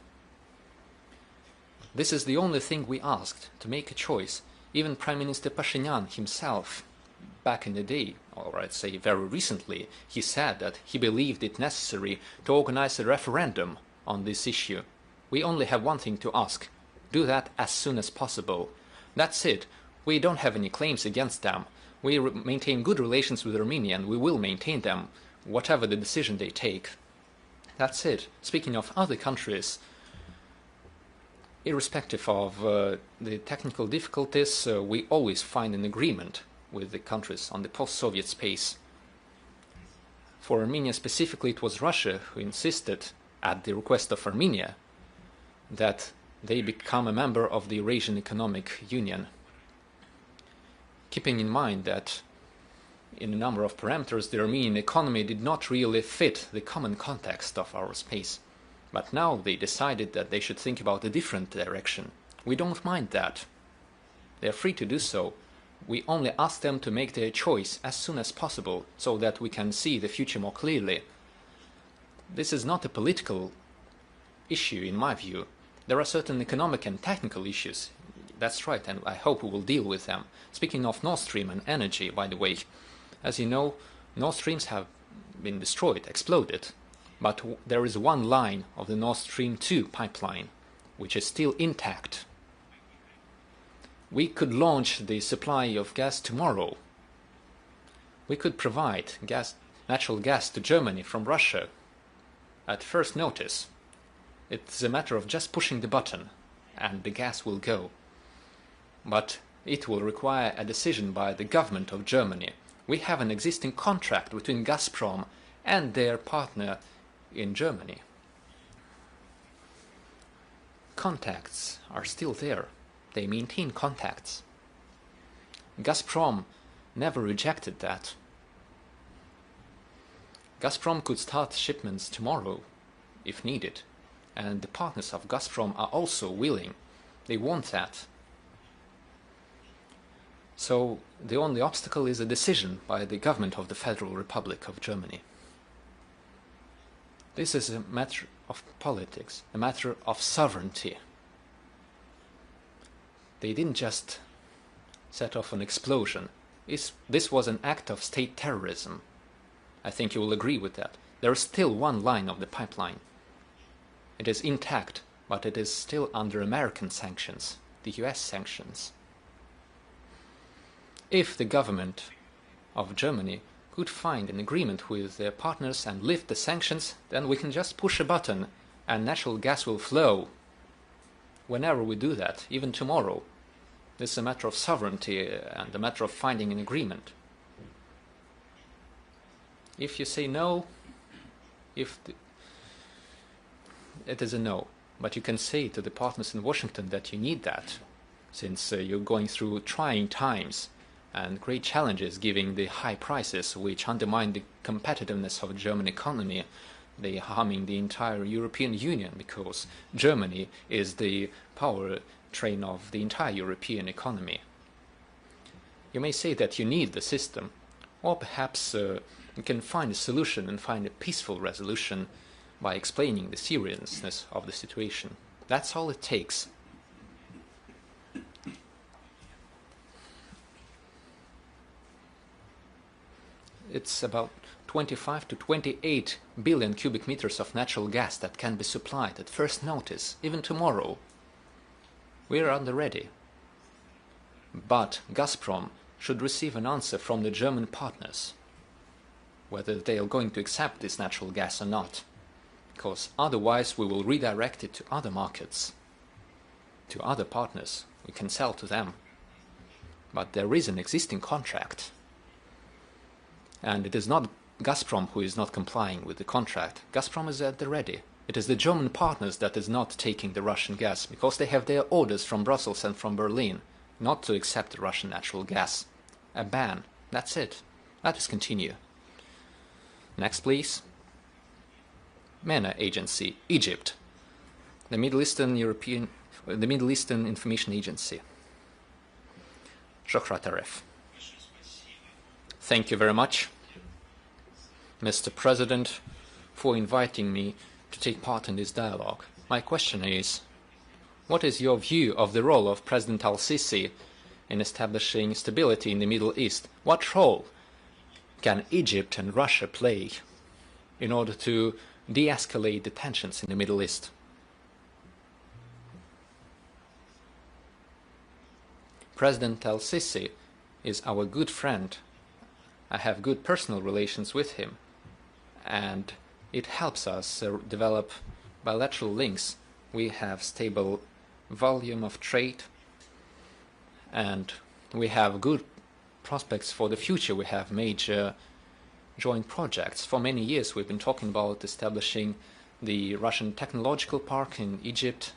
This is the only thing we asked, to make a choice. Even Prime Minister Pashinyan himself, back in the day, or I'd say very recently, he said that he believed it necessary to organize a referendum on this issue. We only have one thing to ask. Do that as soon as possible. That's it. We don't have any claims against them. We maintain good relations with Armenia, and we will maintain them, whatever the decision they take. That's it. Speaking of other countries, irrespective of the technical difficulties, we always find an agreement with the countries on the post-Soviet space. For Armenia specifically, it was Russia who insisted, at the request of Armenia, that they become a member of the Eurasian Economic Union. Keeping in mind that in a number of parameters the Armenian economy did not really fit the common context of our space. But now they decided that they should think about a different direction. We don't mind that. They are free to do so. We only ask them to make their choice as soon as possible so that we can see the future more clearly. This is not a political issue in my view. There are certain economic and technical issues. That's right, and I hope we will deal with them. Speaking of Nord Stream and energy, by the way, as you know, Nord Streams have been destroyed, exploded. But there is one line of the Nord Stream 2 pipeline which is still intact. We could launch the supply of gas tomorrow. We could provide natural gas to Germany from Russia at first notice. It's a matter of just pushing the button and the gas will go. But it will require a decision by the government of Germany. We have an existing contract between Gazprom and their partner in Germany. Contacts are still there. They maintain contacts. Gazprom never rejected that. Gazprom could start shipments tomorrow, if needed, and the partners of Gazprom are also willing. They want that. So the only obstacle is a decision by the government of the Federal Republic of Germany. This is a matter of politics, a matter of sovereignty. They didn't just set off an explosion. This was an act of state terrorism. I think you will agree with that. There is still one line of the pipeline. It is intact, but it is still under American sanctions, the US sanctions. If the government of Germany could find an agreement with their partners and lift the sanctions, then we can just push a button and natural gas will flow. Whenever we do that, even tomorrow, this is a matter of sovereignty and a matter of finding an agreement. If you say no, it is a no. But you can say to the partners in Washington that you need that, since you're going through trying times and great challenges given the high prices which undermine the competitiveness of the German economy. They are harming the entire European Union because Germany is the power train of the entire European economy. You may say that you need the system, or perhaps you can find a solution and find a peaceful resolution by explaining the seriousness of the situation. That's all it takes. It's about 25 to 28 billion cubic meters of natural gas that can be supplied at first notice, even tomorrow. We are on the ready. But Gazprom should receive an answer from the German partners, whether they are going to accept this natural gas or not, because otherwise we will redirect it to other markets, to other partners. We can sell to them. But there is an existing contract. And it is not Gazprom who is not complying with the contract. Gazprom is at the ready. It is the German partners that is not taking the Russian gas, because they have their orders from Brussels and from Berlin not to accept the Russian natural gas. A ban. That's it. Let us continue. Next, please. MENA Agency, Egypt. The Middle Eastern Information Agency. Shukra Taref. Thank you very much, Mr. President, for inviting me to take part in this dialogue. My question is, what is your view of the role of President al-Sisi in establishing stability in the Middle East? What role can Egypt and Russia play in order to de-escalate the tensions in the Middle East? President al-Sisi is our good friend. I have good personal relations with him, and it helps us develop bilateral links. We have stable volume of trade, and we have good prospects for the future. We have major joint projects. For many years we've been talking about establishing the Russian Technological Park in Egypt,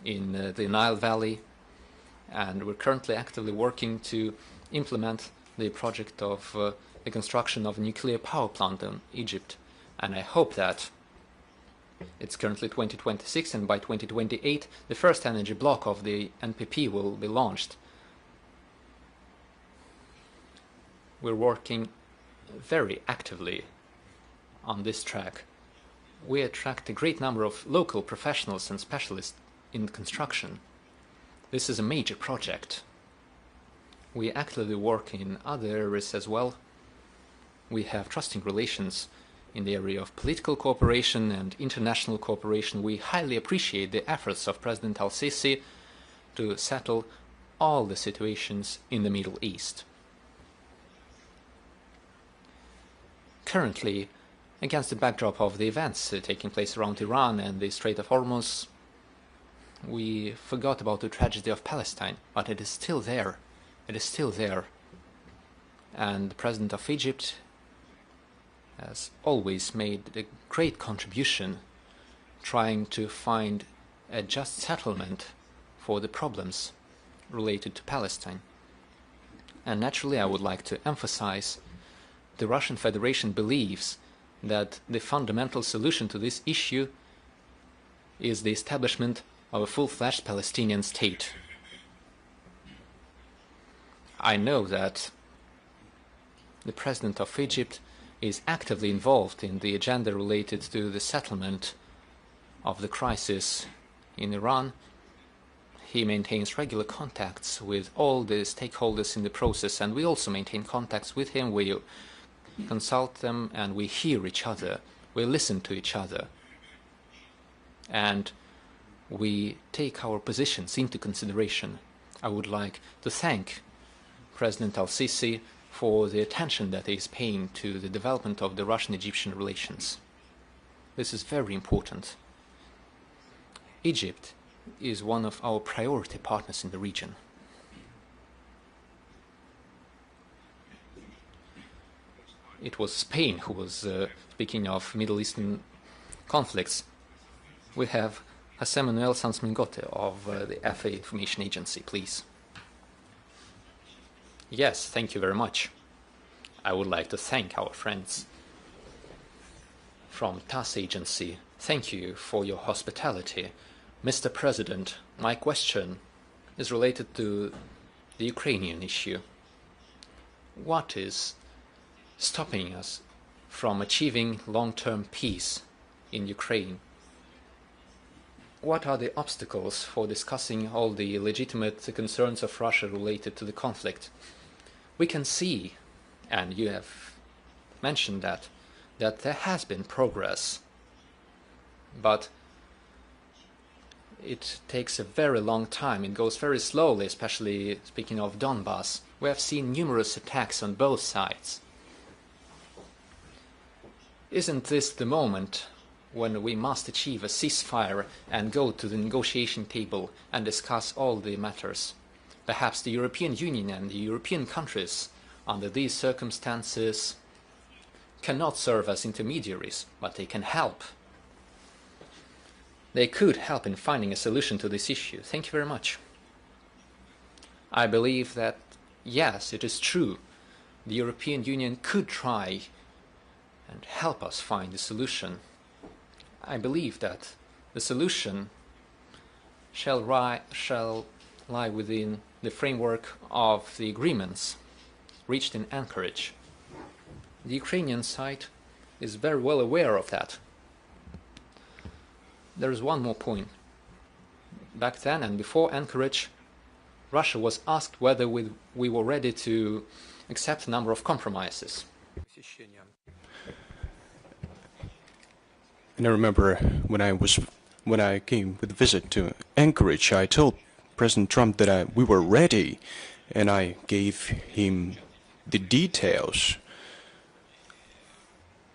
in the Nile Valley, and we're currently actively working to implement the project of the construction of a nuclear power plant in Egypt. And I hope that it's currently 2026, and by 2028 the first energy block of the NPP will be launched. We're working very actively on this track. We attract a great number of local professionals and specialists in construction. This is a major project. We actively work in other areas as well. We have trusting relations in the area of political cooperation and international cooperation. We highly appreciate the efforts of President al-Sisi to settle all the situations in the Middle East. Currently, against the backdrop of the events taking place around Iran and the Strait of Hormuz, we forgot about the tragedy of Palestine, but it is still there. It is still there. And the President of Egypt has always made a great contribution trying to find a just settlement for the problems related to Palestine. And naturally, I would like to emphasize the Russian Federation believes that the fundamental solution to this issue is the establishment of a full-fledged Palestinian state. I know that the President of Egypt is actively involved in the agenda related to the settlement of the crisis in Iran. He maintains regular contacts with all the stakeholders in the process, and we also maintain contacts with him. We consult them and we hear each other. We listen to each other. And we take our positions into consideration. I would like to thank President al-Sisi for the attention that he is paying to the development of the Russian-Egyptian relations. This is very important. Egypt is one of our priority partners in the region. It was Spain who was speaking of Middle Eastern conflicts. We have José Manuel Sanz Mingote of the FA Information Agency, please. Yes, thank you very much. I would like to thank our friends from TASS Agency. Thank you for your hospitality. Mr. President, my question is related to the Ukrainian issue. What is stopping us from achieving long-term peace in Ukraine? What are the obstacles for discussing all the legitimate concerns of Russia related to the conflict? We can see, and you have mentioned that there has been progress, but it takes a very long time. It goes very slowly, especially speaking of Donbass. We have seen numerous attacks on both sides. Isn't this the moment when we must achieve a ceasefire and go to the negotiation table and discuss all the matters? Perhaps the European Union and the European countries, under these circumstances, cannot serve as intermediaries, but they can help. They could help in finding a solution to this issue. Thank you very much. I believe that, yes, it is true, the European Union could try and help us find a solution. I believe that the solution shall lie within the framework of the agreements reached in Anchorage. The Ukrainian side is very well aware of that. There is one more point. Back then and before Anchorage, Russia was asked whether we were ready to accept a number of compromises. And I remember when I came with a visit to Anchorage, I told President Trump that we were ready, and I gave him the details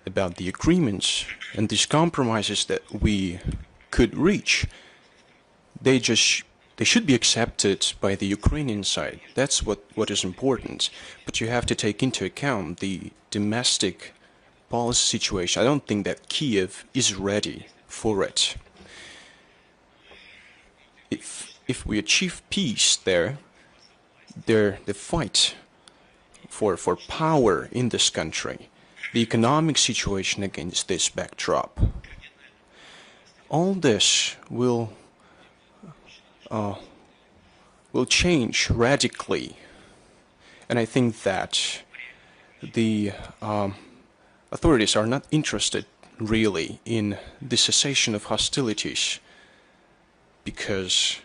about the agreements and these compromises that we could reach. They should be accepted by the Ukrainian side. That's what is important. But you have to take into account the domestic policy situation. I don't think that Kiev is ready for it. If we achieve peace there, the fight for power in this country, the economic situation against this backdrop, all this will change radically. And I think that the authorities are not interested really in the cessation of hostilities, because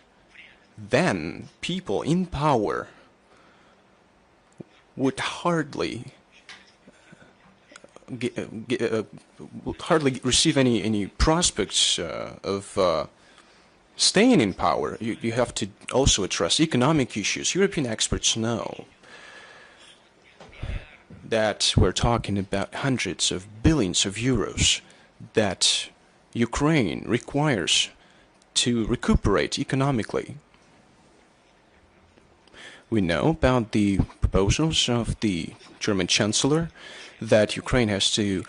then people in power would hardly receive any prospects of staying in power. You have to also address economic issues. European experts know that we're talking about hundreds of billions of euros that Ukraine requires to recuperate economically. We know about the proposals of the German Chancellor that Ukraine has to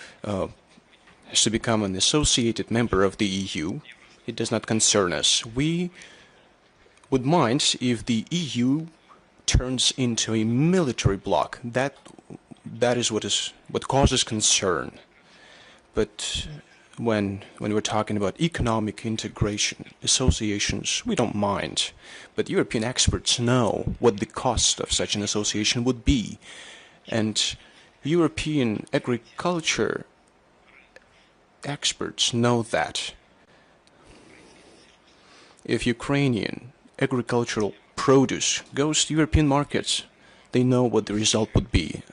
become an associated member of the EU. It does not concern us. We would mind if the EU turns into a military bloc. That is what causes concern. But when we're talking about economic integration, associations, we don't mind. But European experts know what the cost of such an association would be. And European agriculture experts know that. If Ukrainian agricultural produce goes to European markets, they know what the result would be.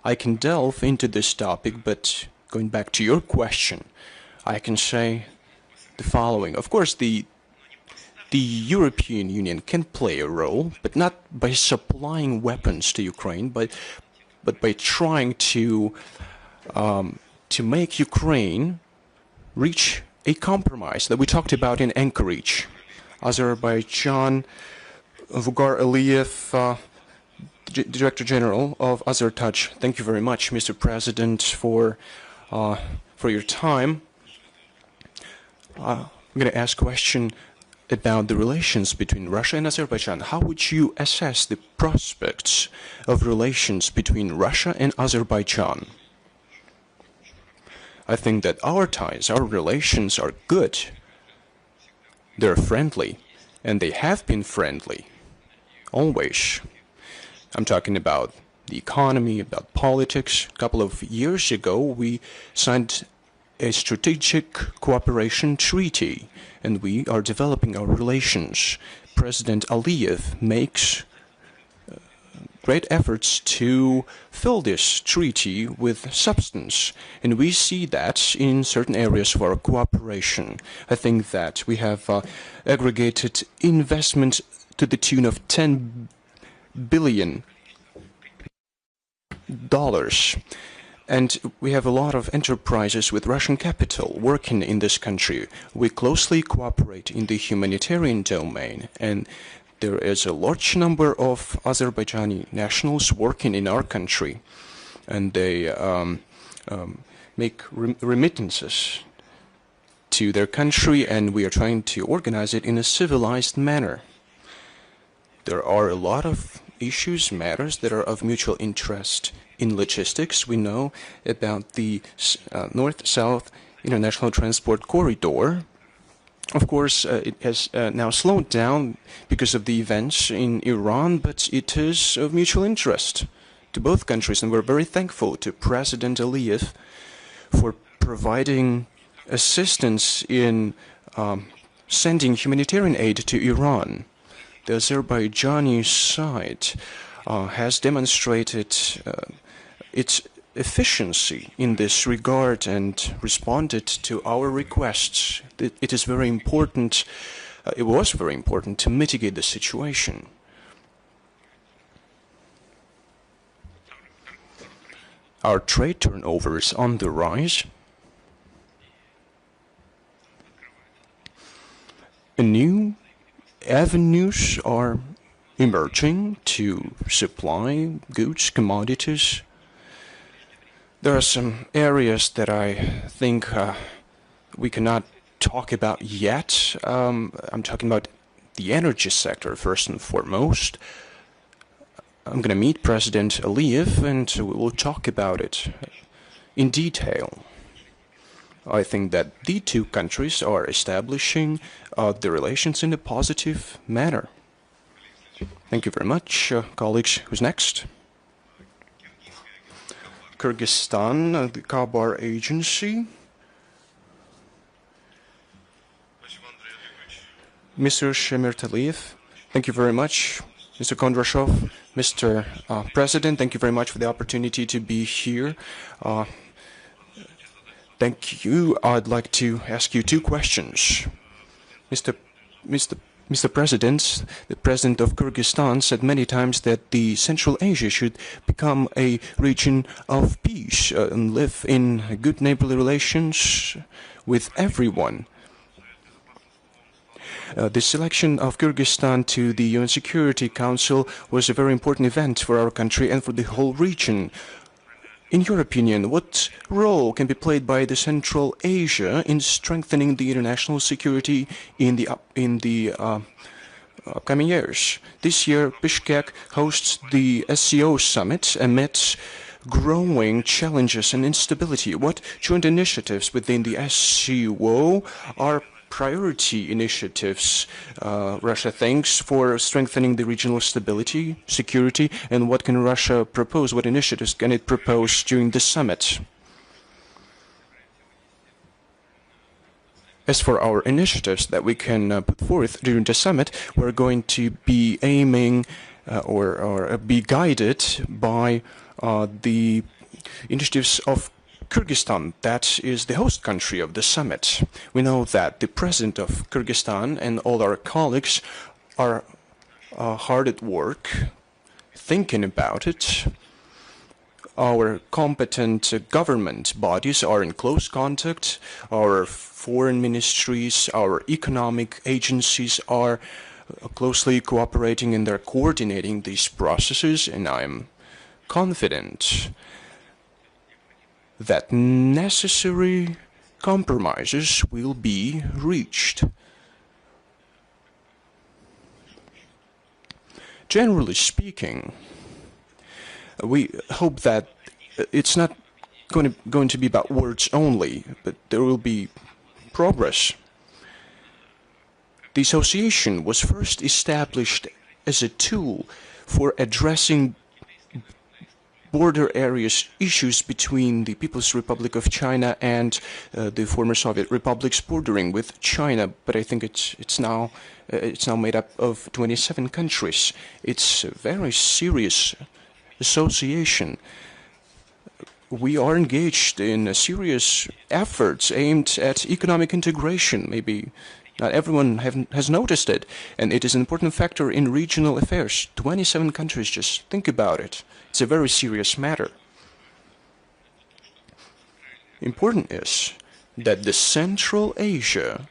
I can delve into this topic, but going back to your question, I can say the following. Of course, the European Union can play a role, but not by supplying weapons to Ukraine, but by trying to make Ukraine reach a compromise that we talked about in Anchorage. Azerbaijan, Vugar Aliyev, Director General of Azertouch. Thank you very much, Mr. President, for your time. I'm going to ask a question about the relations between Russia and Azerbaijan. How would you assess the prospects of relations between Russia and Azerbaijan? I think that our ties, our relations are good. They're friendly, and they have been friendly, always. I'm talking about the economy, about politics. A couple of years ago, we signed a strategic cooperation treaty, and we are developing our relations. President Aliyev makes great efforts to fill this treaty with substance, and we see that in certain areas of our cooperation. I think that we have aggregated investment to the tune of $10 billion. And we have a lot of enterprises with Russian capital working in this country. We closely cooperate in the humanitarian domain, and there is a large number of Azerbaijani nationals working in our country, and they make remittances to their country, and we are trying to organize it in a civilized manner. There are a lot of issues, matters that are of mutual interest. In logistics, we know about the North-South International Transport Corridor. Of course, it has now slowed down because of the events in Iran, but it is of mutual interest to both countries, and we're very thankful to President Aliyev for providing assistance in sending humanitarian aid to Iran. The Azerbaijani side has demonstrated its efficiency in this regard and responded to our requests. It is very important, it was very important to mitigate the situation. Our trade turnover is on the rise. New avenues are emerging to supply goods, commodities. There are some areas that I think we cannot talk about yet. I'm talking about the energy sector first and foremost. I'm going to meet President Aliyev and we will talk about it in detail. I think that the two countries are establishing the relations in a positive manner. Thank you very much. Colleagues, who's next? Kyrgyzstan, the Kabar Agency. Mr. Shemirtaliyev, thank you very much. Mr. Kondrashov, Mr. President, thank you very much for the opportunity to be here. Thank you. I'd like to ask you two questions. Mr. President, the President of Kyrgyzstan said many times that the Central Asia should become a region of peace and live in good neighborly relations with everyone. The selection of Kyrgyzstan to the UN Security Council was a very important event for our country and for the whole region. In your opinion, what role can be played by the Central Asia in strengthening the international security in the upcoming years? This year, Bishkek hosts the SCO summit amidst growing challenges and instability. What joint initiatives within the SCO are priority initiatives Russia thinks for strengthening the regional stability, security, and what can Russia propose, what initiatives can it propose during the summit? As for our initiatives that we can put forth during the summit, we're going to be aiming or be guided by the initiatives of Kyrgyzstan, that is the host country of the summit. We know that the President of Kyrgyzstan and all our colleagues are hard at work thinking about it. Our competent government bodies are in close contact. Our foreign ministries, our economic agencies are closely cooperating and they're coordinating these processes, and I'm confident that necessary compromises will be reached. Generally speaking, we hope that it's not going to be about words only, but there will be progress. The association was first established as a tool for addressing border areas issues between the People's Republic of China and the former Soviet republics bordering with China, but I think it's now made up of 27 countries. It's a very serious association. We are engaged in serious efforts aimed at economic integration. Maybe not everyone has noticed it, and it is an important factor in regional affairs. 27 countries, just think about it. It's a very serious matter. Important is that the Central Asia,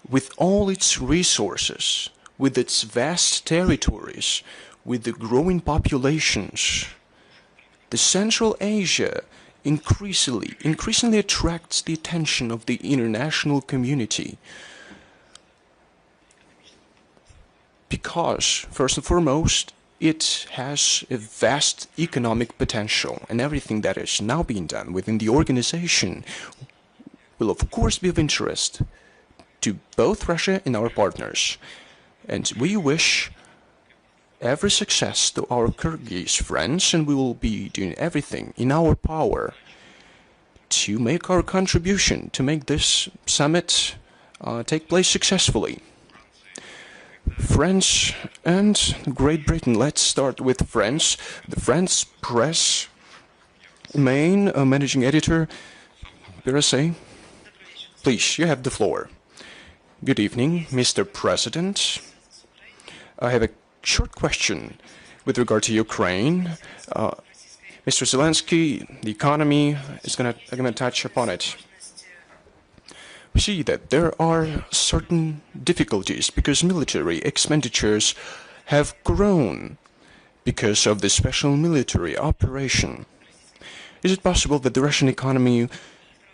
with all its resources, with its vast territories, with the growing populations, the Central Asia increasingly attracts the attention of the international community. Because, first and foremost, it has a vast economic potential, and everything that is now being done within the organization will of course be of interest to both Russia and our partners. And we wish every success to our Kyrgyz friends, and we will be doing everything in our power to make our contribution to make this summit take place successfully. France and Great Britain. Let's start with France. The France press main managing editor, Birasay. Please, you have the floor. Good evening, Mr. President. I have a short question with regard to Ukraine. Mr. Zelensky, the economy is going to touch upon it. We see that there are certain difficulties because military expenditures have grown because of the special military operation. Is it possible that the Russian economy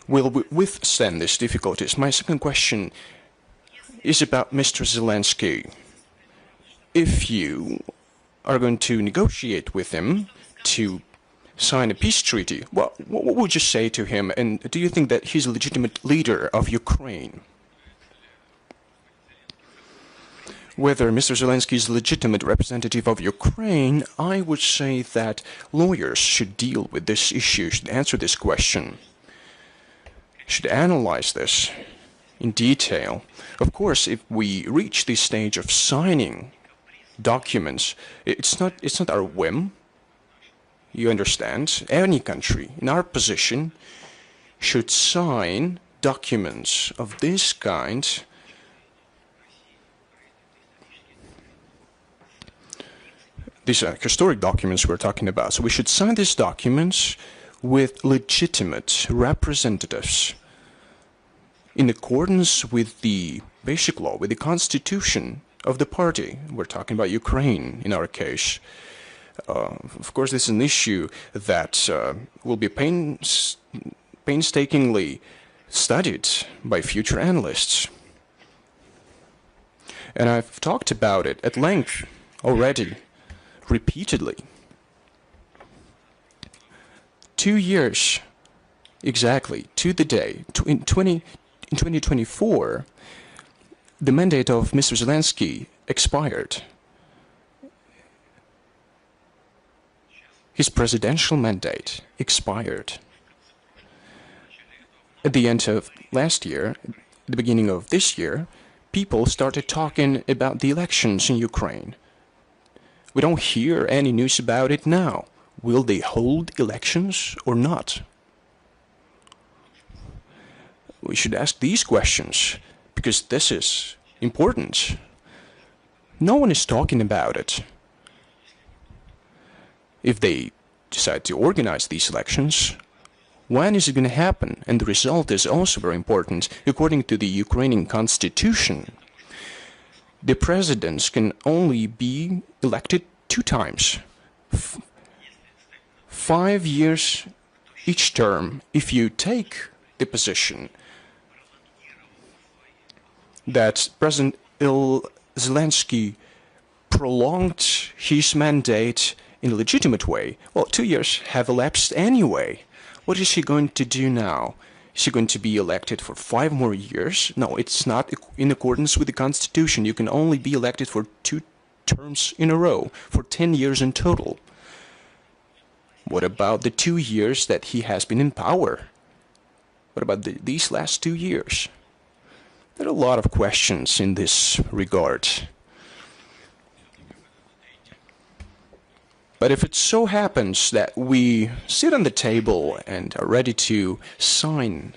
will withstand these difficulties? My second question is about Mr. Zelensky. If you are going to negotiate with him to sign a peace treaty, what would you say to him? And do you think that he's a legitimate leader of Ukraine? Whether Mr. Zelensky is a legitimate representative of Ukraine, I would say that lawyers should deal with this issue, should answer this question, should analyze this in detail. Of course, if we reach this stage of signing documents, it's not our whim. You understand? Any country in our position should sign documents of this kind these are historic documents we're talking about. So we should sign these documents with legitimate representatives in accordance with the basic law, with the constitution of the party. We're talking about Ukraine in our case. Of course, this is an issue that will be painstakingly studied by future analysts. And I've talked about it at length already, repeatedly. 2 years exactly to the day, in 2024, the mandate of Mr. Zelensky expired. His presidential mandate expired. At the end of last year, at the beginning of this year, people started talking about the elections in Ukraine. We don't hear any news about it now. Will they hold elections or not? We should ask these questions because this is important. No one is talking about it. If they decide to organize these elections, when is it going to happen? And the result is also very important. According to the Ukrainian constitution, the presidents can only be elected 2 times. 5 years each term. If you take the position that President Zelensky prolonged his mandate in a legitimate way, well, 2 years have elapsed anyway. What is he going to do now? Is he going to be elected for 5 more years? No, it's not in accordance with the Constitution. You can only be elected for 2 terms in a row, for 10 years in total. What about the 2 years that he has been in power? What about these last 2 years? There are a lot of questions in this regard. But if it so happens that we sit on the table and are ready to sign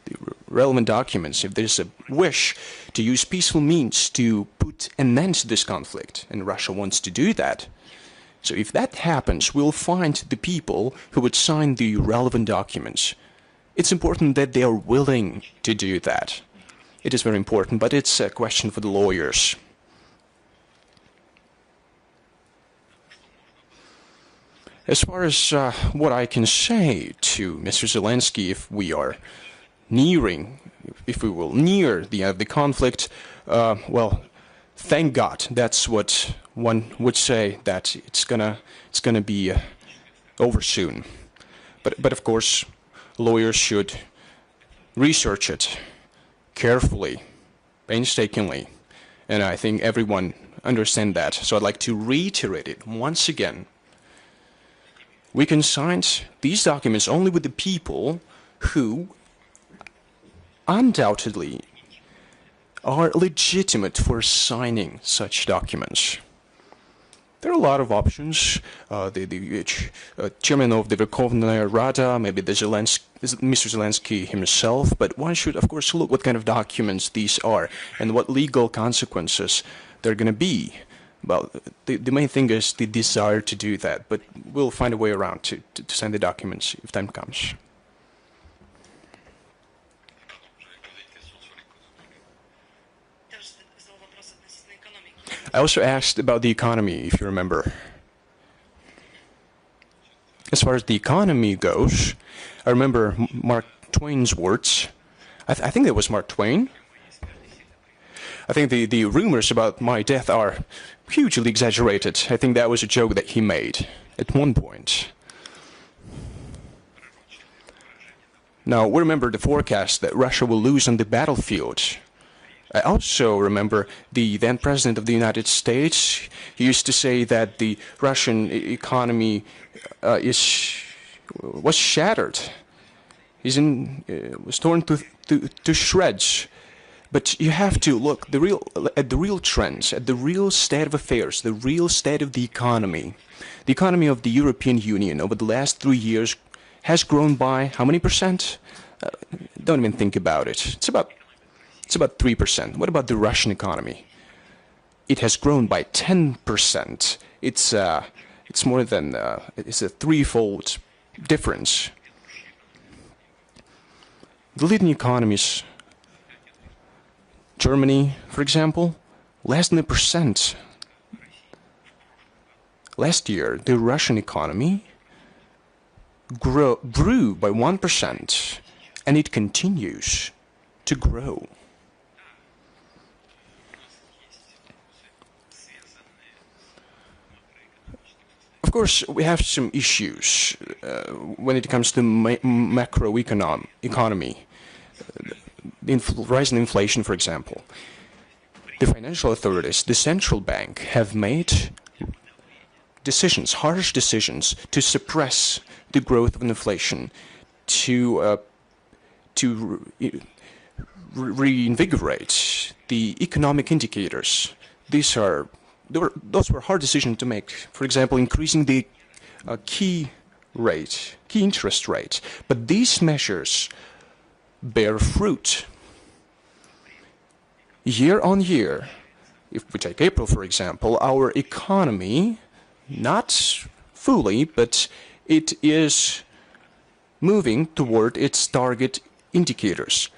the relevant documents, if there's a wish to use peaceful means to put an end to this conflict, and Russia wants to do that, so if that happens, we'll find the people who would sign the relevant documents. It's important that they are willing to do that. It is very important, but it's a question for the lawyers. As far as what I can say to Mr. Zelensky, if we will near the end of the conflict, well, thank God. That's what one would say, that it's gonna be over soon. But of course, lawyers should research it carefully, painstakingly, and I think everyone understands that. So I'd like to reiterate it once again. We can sign these documents only with the people who undoubtedly are legitimate for signing such documents. There are a lot of options. The chairman of the Verkhovная Rada, maybe Mr. Zelensky himself, but one should, of course, look what kind of documents these are and what legal consequences they're going to be. Well, the main thing is the desire to do that, but we'll find a way around to send the documents if time comes. I also asked about the economy, if you remember. As far as the economy goes, I remember Mark Twain's words. I think it was Mark Twain. I think the rumors about my death are hugely exaggerated. I think that was a joke that he made at one point. Now, we remember the forecast that Russia will lose on the battlefield. I also remember the then President of the United States. He used to say that the Russian economy was shattered. Was torn to shreds. But you have to look at the real trends, at the real state of affairs, the real state of the economy. The economy of the European Union over the last 3 years has grown by how many percent? Don't even think about it. It's about 3%. What about the Russian economy? It has grown by 10%. It's more than it's a threefold difference. The leading economies, Germany, for example, less than 1%. Last year, the Russian economy grew by 1%, and it continues to grow. Of course, we have some issues when it comes to macroeconomy. Rise in inflation, for example. The financial authorities, the central bank, have made decisions, harsh decisions, to suppress the growth of inflation, to reinvigorate the economic indicators. Those were hard decisions to make. For example, increasing the key interest rate. But these measures bear fruit. Year on year, if we take April, for example, our economy, not fully, but it is moving toward its target indicators.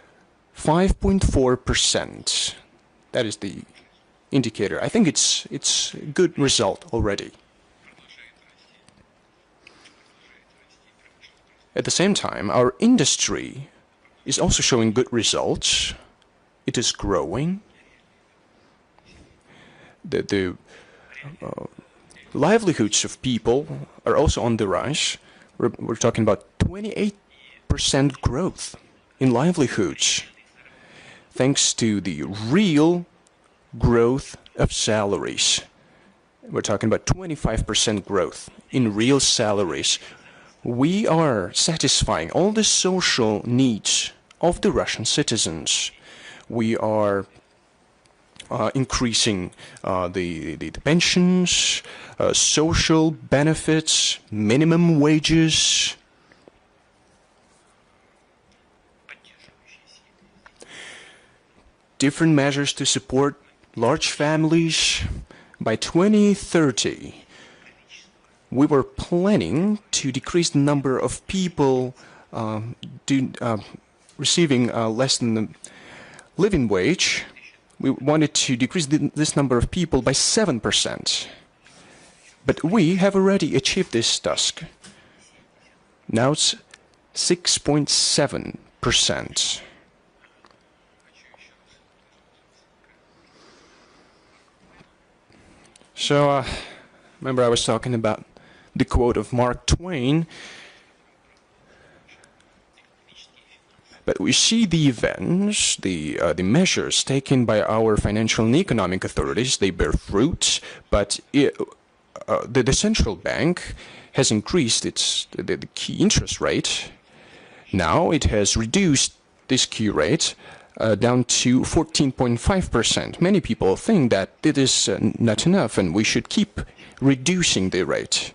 5.4%. That is the indicator. I think it's a good result already. At the same time, our industry is also showing good results. It is growing. The livelihoods of people are also on the rise. We're talking about 28% growth in livelihoods, thanks to the real growth of salaries. We're talking about 25% growth in real salaries. We are satisfying all the social needs of the Russian citizens. We are increasing the pensions, social benefits, minimum wages. Different measures to support large families. By 2030, we were planning to decrease the number of people receiving less than the living wage. We wanted to decrease this number of people by 7%. But we have already achieved this task. Now it's 6.7%. So, remember I was talking about the quote of Mark Twain. But we see the events, the measures taken by our financial and economic authorities, they bear fruit, but the central bank has increased the key interest rate. Now it has reduced this key rate down to 14.5%. Many people think that it is not enough and we should keep reducing the rate.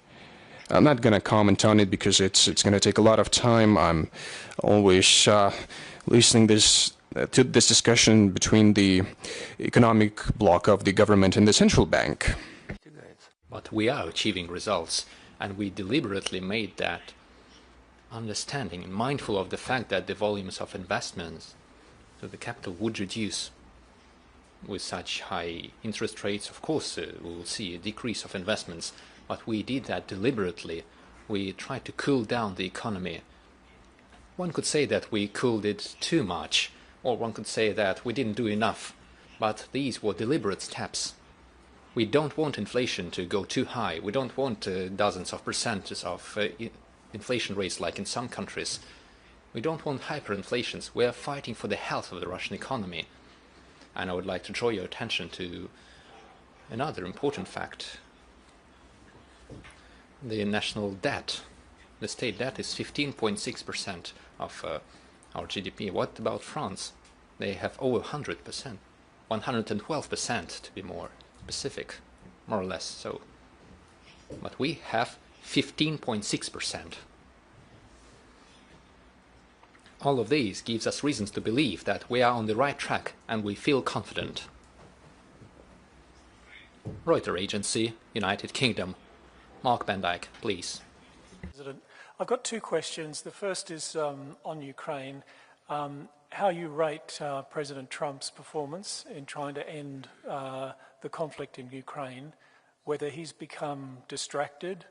I'm not going to comment on it because it's going to take a lot of time. I'm always listening to this discussion between the economic bloc of the government and the central bank. But we are achieving results, and we deliberately made that understanding and mindful of the fact that the volumes of investments to the capital would reduce. With such high interest rates, of course, we will see a decrease of investments, but we did that deliberately. We tried to cool down the economy. One could say that we cooled it too much, or one could say that we didn't do enough, but these were deliberate steps. We don't want inflation to go too high. We don't want dozens of percentages of inflation rates like in some countries. We don't want hyperinflations. We are fighting for the health of the Russian economy. And I would like to draw your attention to another important fact. The national debt, the state debt is 15.6% of our GDP. What about France? They have over 100%, 112% to be more specific, more or less so. But we have 15.6%. All of these gives us reasons to believe that we are on the right track and we feel confident. Reuters Agency, United Kingdom. Mark Bendyke, please. President, I've got two questions. The first is on Ukraine. How you rate President Trump's performance in trying to end the conflict in Ukraine, whether he's become distracted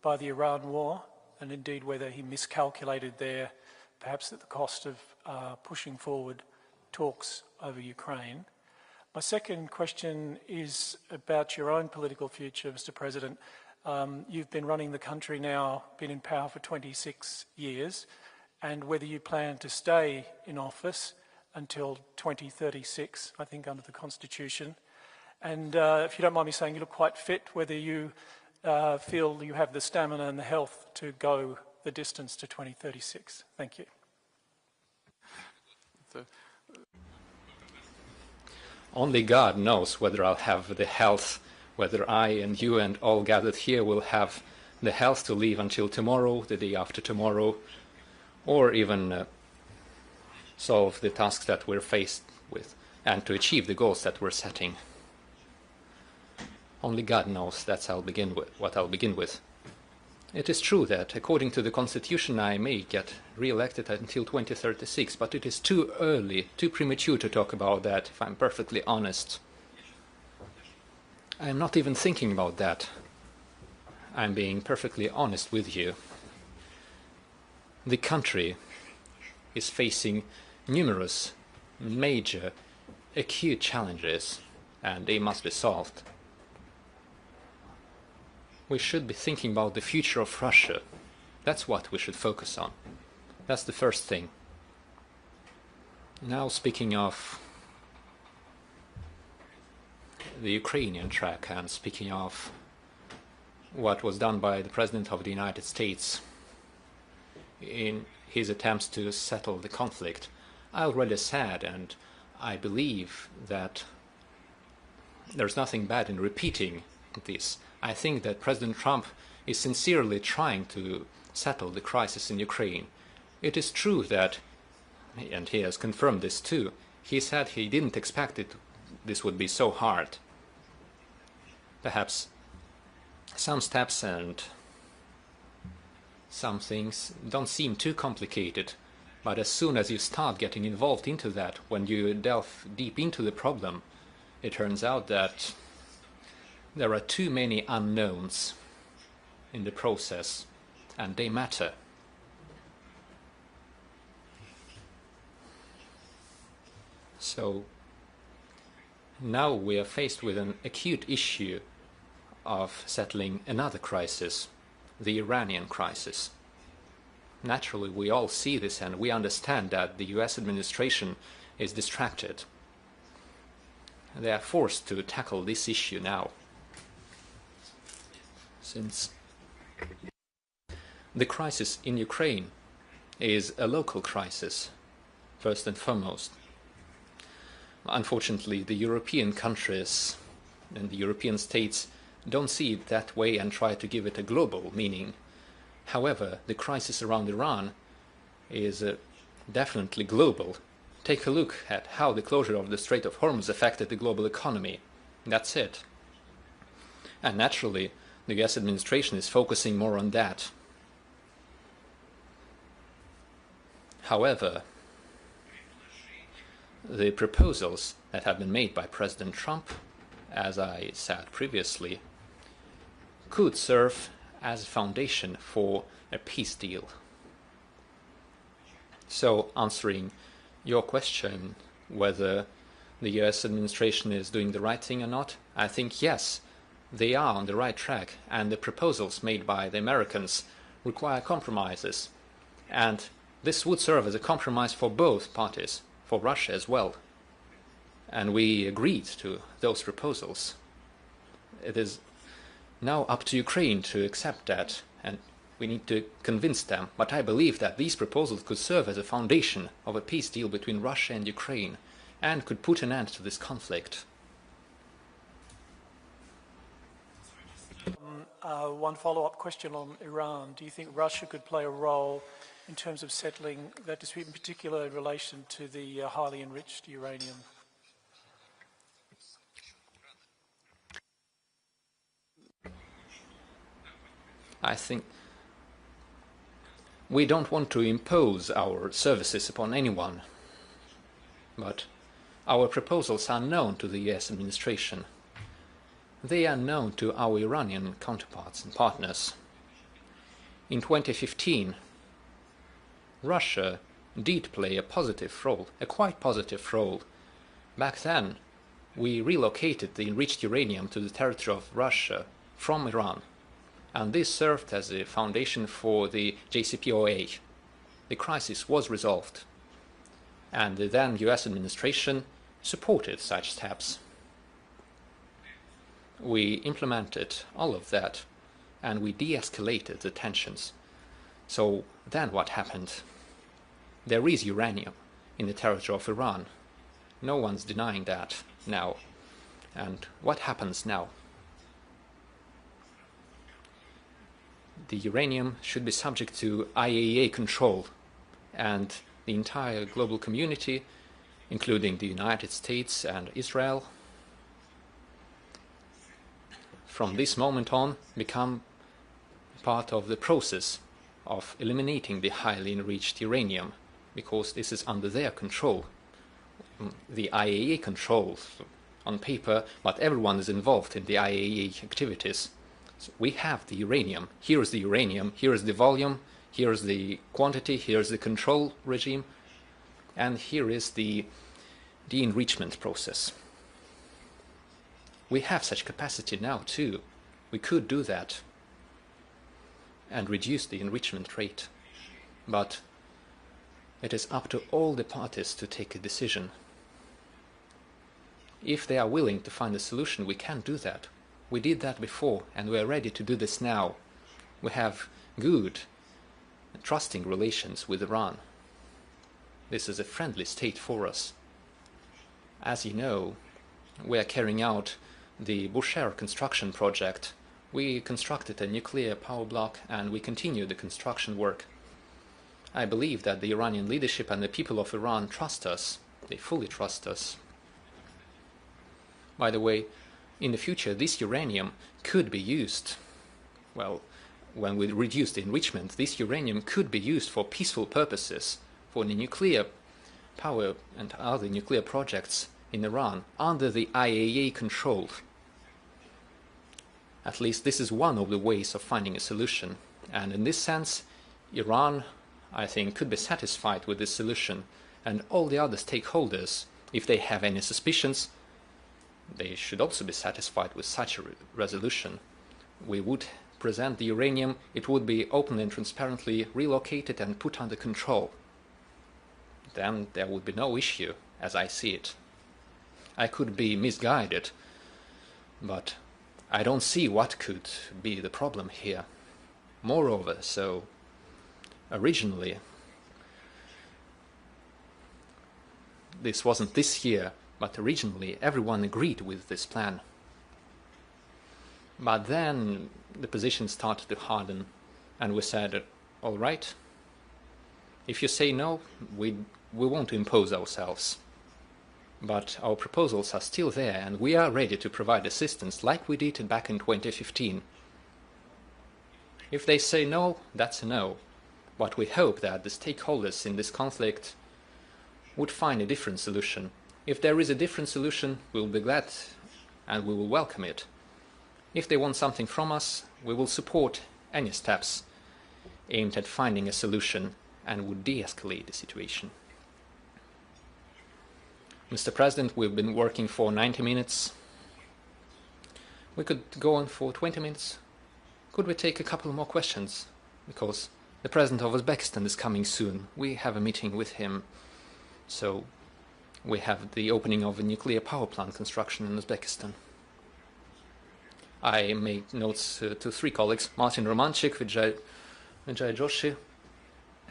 by the Iran war, and indeed whether he miscalculated there, perhaps at the cost of pushing forward talks over Ukraine. My second question is about your own political future, Mr. President. You've been running the country now, been in power for 26 years, and whether you plan to stay in office until 2036, I think under the Constitution. And if you don't mind me saying, you look quite fit, whether you feel you have the stamina and the health to go the distance to 2036. Thank you. Only God knows whether I'll have the health, whether I and you and all gathered here will have the health to live until tomorrow, the day after tomorrow, or even solve the tasks that we're faced with and to achieve the goals that we're setting. Only God knows. That's what I'll begin with. It is true that, according to the Constitution, I may get re-elected until 2036, but it is too early, too premature to talk about that, if I'm perfectly honest. I'm not even thinking about that. I'm being perfectly honest with you. The country is facing numerous, major, acute challenges, and they must be solved. We should be thinking about the future of Russia. That's what we should focus on. That's the first thing. Now, speaking of the Ukrainian track and speaking of what was done by the President of the United States in his attempts to settle the conflict, I already said, and I believe that there's nothing bad in repeating this. I think that President Trump is sincerely trying to settle the crisis in Ukraine. It is true that, and he has confirmed this too, he said he didn't expect this would be so hard. Perhaps some steps and some things don't seem too complicated, but as soon as you start getting involved into that, when you delve deep into the problem, it turns out that there are too many unknowns in the process, and they matter. So now we are faced with an acute issue of settling another crisis, the Iranian crisis. Naturally, we all see this and we understand that the US administration is distracted. They are forced to tackle this issue now, since the crisis in Ukraine is a local crisis, first and foremost. Unfortunately, the European countries and the European states don't see it that way and try to give it a global meaning. However, the crisis around Iran is definitely global. Take a look at how the closure of the Strait of Hormuz affected the global economy. That's it. And naturally, the US administration is focusing more on that. However, the proposals that have been made by President Trump, as I said previously, could serve as a foundation for a peace deal. So, answering your question whether the US administration is doing the right thing or not, I think yes, they are on the right track, and the proposals made by the Americans require compromises. And this would serve as a compromise for both parties, for Russia as well. And we agreed to those proposals. It is now up to Ukraine to accept that, and we need to convince them. But I believe that these proposals could serve as a foundation of a peace deal between Russia and Ukraine, and could put an end to this conflict. One follow-up question on Iran. Do you think Russia could play a role in terms of settling that dispute, in particular in relation to the highly enriched uranium? I think we don't want to impose our services upon anyone, but our proposals are known to the US administration. They are known to our Iranian counterparts and partners. In 2015, Russia did play a positive role, a quite positive role. Back then, we relocated the enriched uranium to the territory of Russia from Iran, and this served as a foundation for the JCPOA. The crisis was resolved, and the then US administration supported such steps. We implemented all of that, and we de-escalated the tensions. So then what happened? There is uranium in the territory of Iran. No one's denying that now. And what happens now? The uranium should be subject to IAEA control, and the entire global community, including the United States and Israel, from this moment on become part of the process of eliminating the highly enriched uranium, because this is under their control. The IAEA controls on paper, but everyone is involved in the IAEA activities. So we have the uranium. Here is the uranium, here is the volume, here is the quantity, here is the control regime, and here is the enrichment process. We have such capacity now too. We could do that and reduce the enrichment rate. But it is up to all the parties to take a decision. If they are willing to find a solution, we can do that. We did that before, and we are ready to do this now. We have good and trusting relations with Iran. This is a friendly state for us. As you know, we are carrying out the Bushehr construction project. We constructed a nuclear power block, and we continue the construction work. I believe that the Iranian leadership and the people of Iran trust us. They fully trust us. By the way, in the future, this uranium could be used, well, when we reduce the enrichment, this uranium could be used for peaceful purposes, for the nuclear power and other nuclear projects in Iran under the IAEA control. At least this is one of the ways of finding a solution. And in this sense, Iran, I think, could be satisfied with this solution. And all the other stakeholders, if they have any suspicions, they should also be satisfied with such a resolution. We would present the uranium, it would be openly and transparently relocated and put under control. Then there would be no issue, as I see it. I could be misguided, but I don't see what could be the problem here. Moreover, so originally this wasn't this year, but originally everyone agreed with this plan. But then the position started to harden, and we said, all right, if you say no, we won't impose ourselves. But our proposals are still there, and we are ready to provide assistance like we did back in 2015. If they say no, that's a no. But we hope that the stakeholders in this conflict would find a different solution. If there is a different solution, we'll be glad and we will welcome it. If they want something from us, we will support any steps aimed at finding a solution and would de-escalate the situation. Mr. President, we've been working for 90 minutes. We could go on for 20 minutes. Could we take a couple more questions? Because the President of Uzbekistan is coming soon. We have a meeting with him. So we have the opening of a nuclear power plant construction in Uzbekistan. I made notes to three colleagues, Martin Romanchik, Vijay Joshi,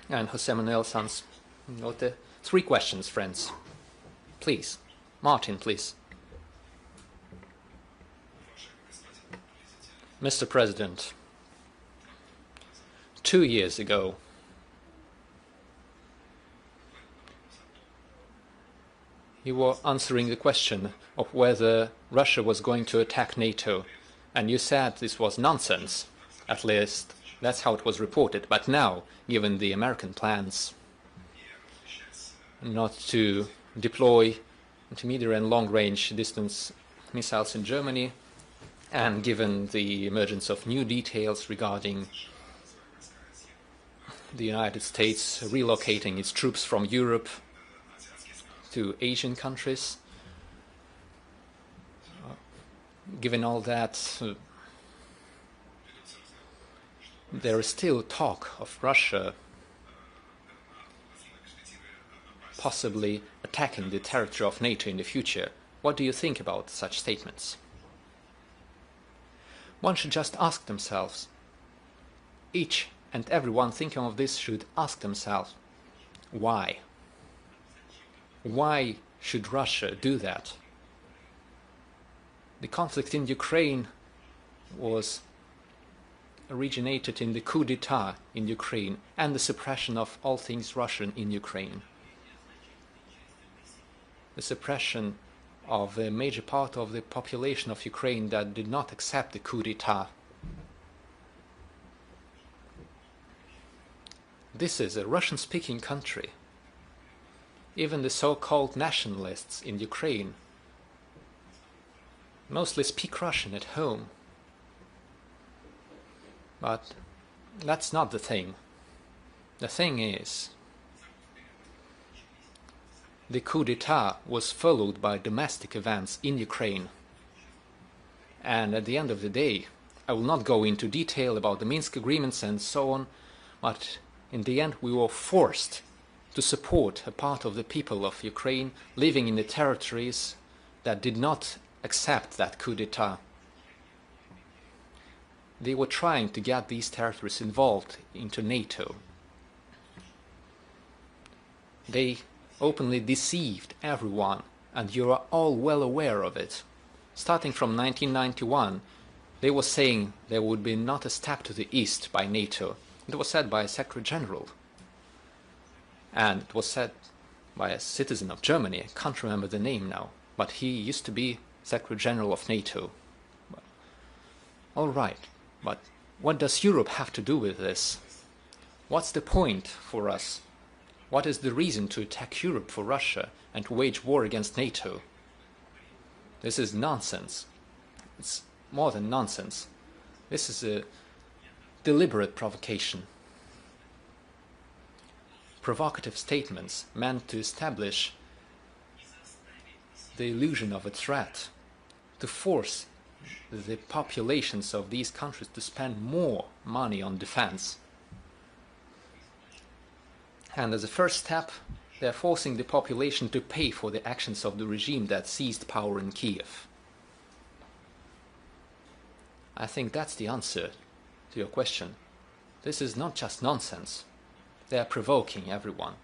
and Jose Manuel Sanz. Note 3 questions, friends. Please. Martin, please. Mr. President, 2 years ago, you were answering the question of whether Russia was going to attack NATO, and you said this was nonsense. At least that's how it was reported. But now, given the American plans not to deploy intermediate and long-range distance missiles in Germany, and given the emergence of new details regarding the United States relocating its troops from Europe to Asian countries, given all that, there is still talk of Russia possibly attacking the territory of NATO in the future. What do you think about such statements? One should just ask themselves, each and everyone thinking of this should ask themselves, why? Why should Russia do that? The conflict in Ukraine was originated in the coup d'etat in Ukraine and the suppression of all things Russian in Ukraine. The suppression of a major part of the population of Ukraine that did not accept the coup d'etat. This is a Russian-speaking country. Even the so-called nationalists in Ukraine mostly speak Russian at home. But that's not the thing. The thing is, the coup d'etat was followed by domestic events in Ukraine. And at the end of the day, I will not go into detail about the Minsk agreements and so on, but in the end we were forced to support a part of the people of Ukraine living in the territories that did not accept that coup d'etat. They were trying to get these territories involved into NATO. They openly deceived everyone, and you are all well aware of it. Starting from 1991, they were saying there would be not a step to the east by NATO. It was said by a Secretary General. And it was said by a citizen of Germany. I can't remember the name now, but he used to be Secretary General of NATO. All right, but what does Europe have to do with this? What's the point for us? What is the reason to attack Europe for Russia and to wage war against NATO? This is nonsense. It's more than nonsense. This is a deliberate provocation. Provocative statements meant to establish the illusion of a threat, to force the populations of these countries to spend more money on defense. And as a first step, they are forcing the population to pay for the actions of the regime that seized power in Kiev. I think that's the answer to your question. This is not just nonsense. They are provoking everyone.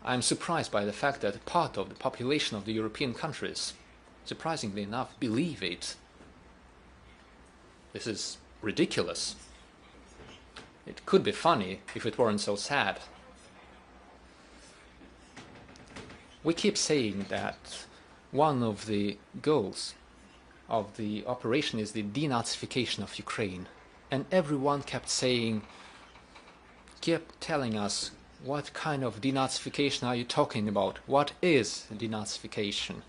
I'm surprised by the fact that part of the population of the European countries, surprisingly enough, believe it. This is ridiculous. It could be funny if it weren't so sad. We keep saying that one of the goals of the operation is the denazification of Ukraine. And everyone kept telling us, what kind of denazification are you talking about? What is denazification?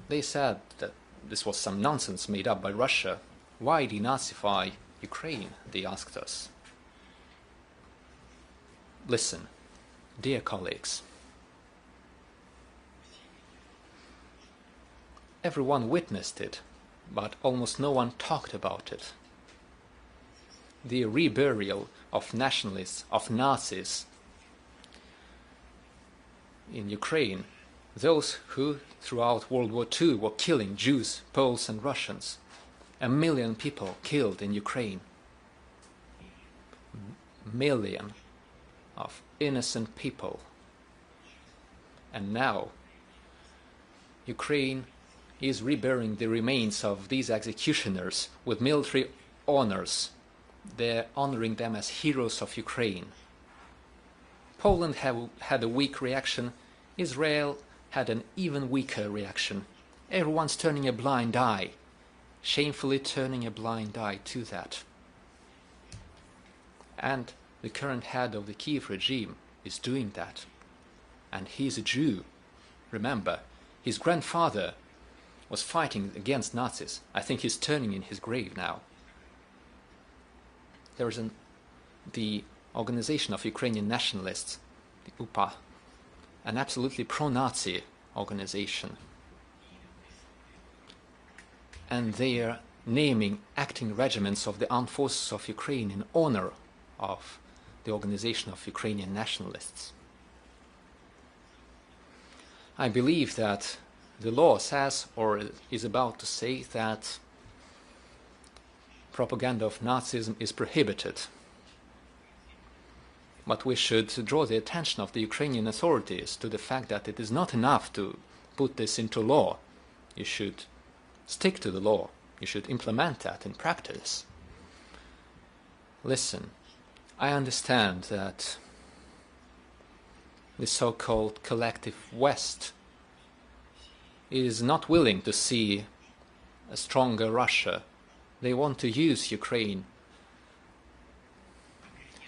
They said that this was some nonsense made up by Russia. Why denazify Ukraine? They asked us. Listen, dear colleagues. Everyone witnessed it, but almost no one talked about it. The reburial of nationalists, of Nazis in Ukraine, those who throughout World War II were killing Jews, Poles and Russians. 1 million people killed in Ukraine. Million of innocent people. And now Ukraine is reburying the remains of these executioners with military honors. They're honoring them as heroes of Ukraine. Poland had a weak reaction. Israel had an even weaker reaction. Everyone's turning a blind eye, shamefully turning a blind eye to that. And the current head of the Kiev regime is doing that. And he's a Jew. Remember, his grandfather was fighting against Nazis. I think he's turning in his grave now. There is the Organization of Ukrainian Nationalists, the UPA, an absolutely pro-Nazi organization. And they are naming acting regiments of the armed forces of Ukraine in honor of the Organization of Ukrainian Nationalists. I believe that the law says, or is about to say, that propaganda of Nazism is prohibited. But we should draw the attention of the Ukrainian authorities to the fact that it is not enough to put this into law. You should stick to the law. You should implement that in practice. Listen, I understand that the so-called collective West is not willing to see a stronger Russia. They want to use Ukraine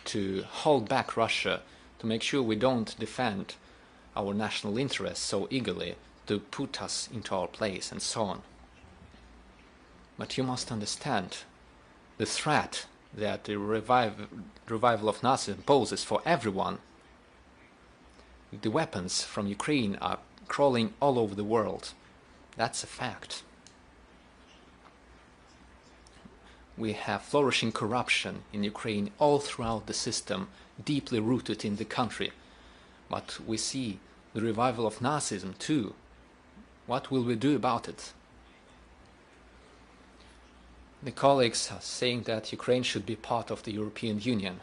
to hold back Russia, to make sure we don't defend our national interests so eagerly, to put us into our place and so on. But you must understand the threat that the revival of Nazism poses for everyone. The weapons from Ukraine are crawling all over the world. That's a fact. We have flourishing corruption in Ukraine all throughout the system, deeply rooted in the country. But we see the revival of Nazism too. What will we do about it? The colleagues are saying that Ukraine should be part of the European Union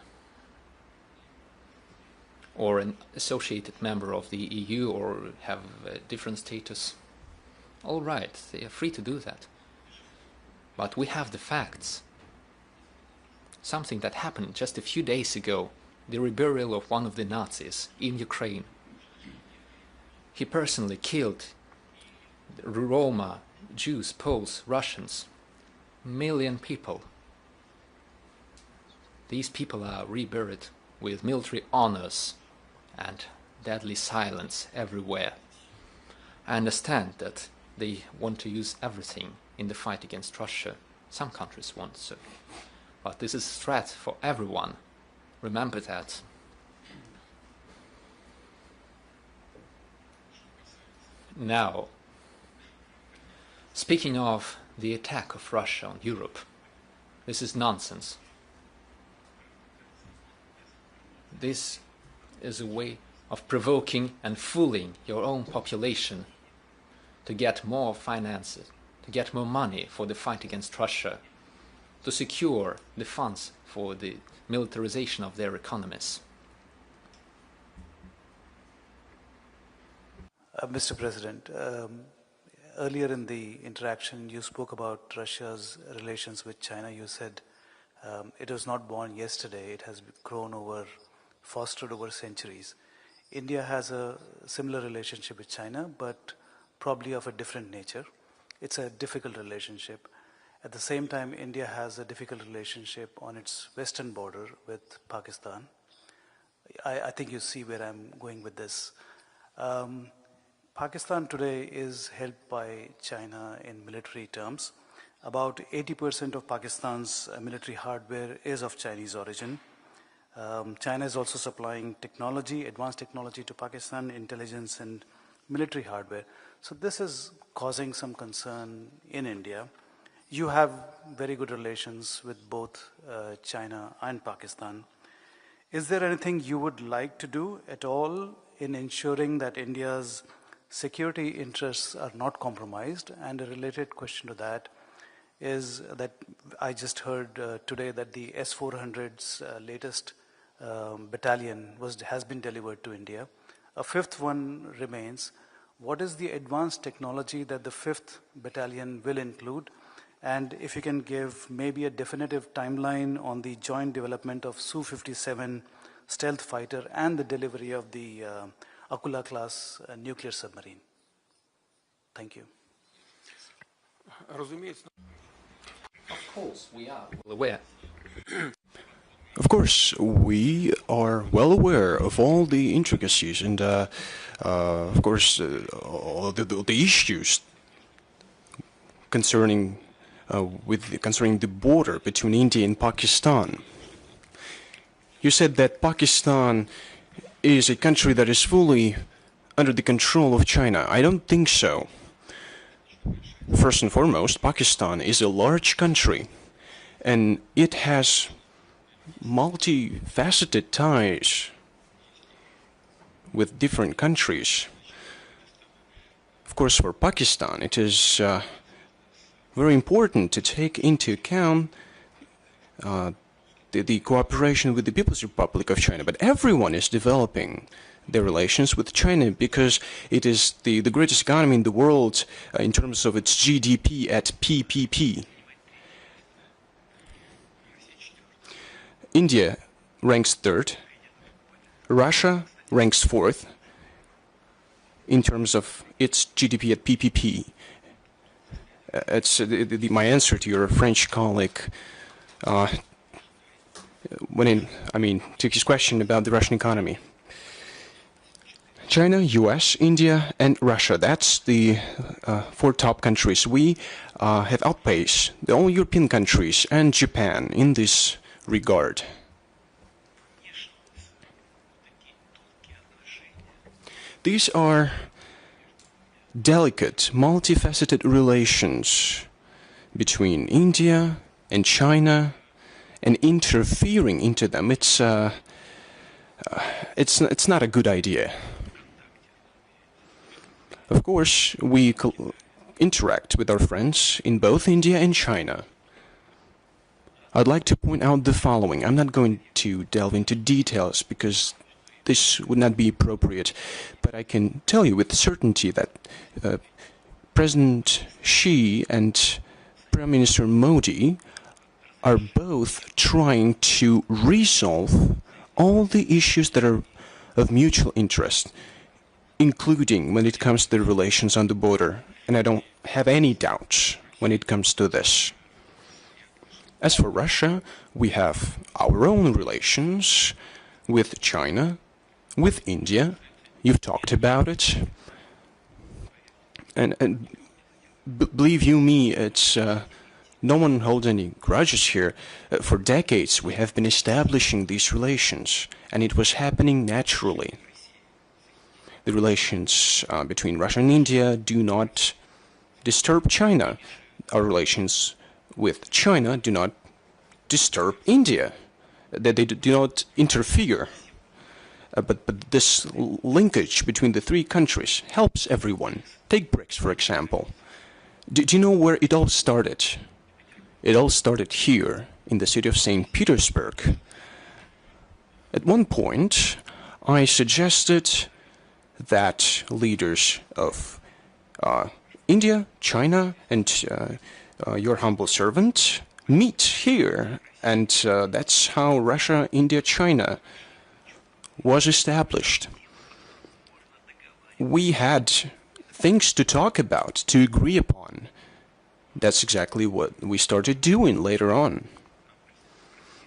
or an associated member of the EU or have a different status. All right, they are free to do that. But we have the facts. Something that happened just a few days ago, the reburial of one of the Nazis in Ukraine. He personally killed Roma, Jews, Poles, Russians, 1 million people. These people are reburied with military honors and deadly silence everywhere. I understand that they want to use everything in the fight against Russia. Some countries want so. But this is a threat for everyone. Remember that. Now, speaking of the attack of Russia on Europe, this is nonsense. This is a way of provoking and fooling your own population to get more finances, to get more money for the fight against Russia, to secure the funds for the militarization of their economies. Mr. President, earlier in the interaction, you spoke about Russia's relations with China. You said it was not born yesterday. It has grown fostered over centuries. India has a similar relationship with China, but probably of a different nature. It's a difficult relationship. At the same time, India has a difficult relationship on its western border with Pakistan. I think you see where I'm going with this. Pakistan today is helped by China in military terms. About 80% of Pakistan's military hardware is of Chinese origin. China is also supplying technology, advanced technology to Pakistan, intelligence and military hardware. So this is causing some concern in India. You have very good relations with both China and Pakistan. Is there anything you would like to do at all in ensuring that India's security interests are not compromised? And a related question to that is that I just heard today that the S-400's latest battalion has been delivered to India. A fifth one remains. What is the advanced technology that the fifth battalion will include? And if you can give maybe a definitive timeline on the joint development of Su-57 stealth fighter and the delivery of the Akula class nuclear submarine. Thank you. Of course, we are well aware. Of course, we are well aware of all the intricacies and, of course, all the issues concerning the border between India and Pakistan. You said that Pakistan is a country that is fully under the control of China. I don't think so. First and foremost, Pakistan is a large country, and it has multifaceted ties with different countries. Of course, for Pakistan, it is very important to take into account the cooperation with the People's Republic of China. But everyone is developing their relations with China because it is the greatest economy in the world in terms of its GDP at PPP. India ranks third. Russia ranks fourth in terms of its GDP at PPP. It's my answer to your French colleague to his question about the Russian economy. China, US, India, and Russia. That's the four top countries. We have outpaced the only European countries and Japan in this regard. These are delicate, multifaceted relations between India and China, and interfering into them. It's not a good idea. Of course, we interact with our friends in both India and China. I'd like to point out the following. I'm not going to delve into details because this would not be appropriate, but I can tell you with certainty that President Xi and Prime Minister Modi are both trying to resolve all the issues that are of mutual interest, including when it comes to the relations on the border, and I don't have any doubts when it comes to this. As for Russia, we have our own relations with China, with India. You've talked about it. And believe you me, it's no one holds any grudges here. For decades, we have been establishing these relations, and it was happening naturally. The relations between Russia and India do not disturb China. Our relations with China do not disturb India. They do not interfere. But this linkage between the three countries helps everyone. Take BRICS, for example. Do you know where it all started? It all started here, in the city of St. Petersburg. At one point, I suggested that leaders of India, China, and your humble servant meet here. And that's how Russia, India, China was established. We had things to talk about, to agree upon. That's exactly what we started doing later on.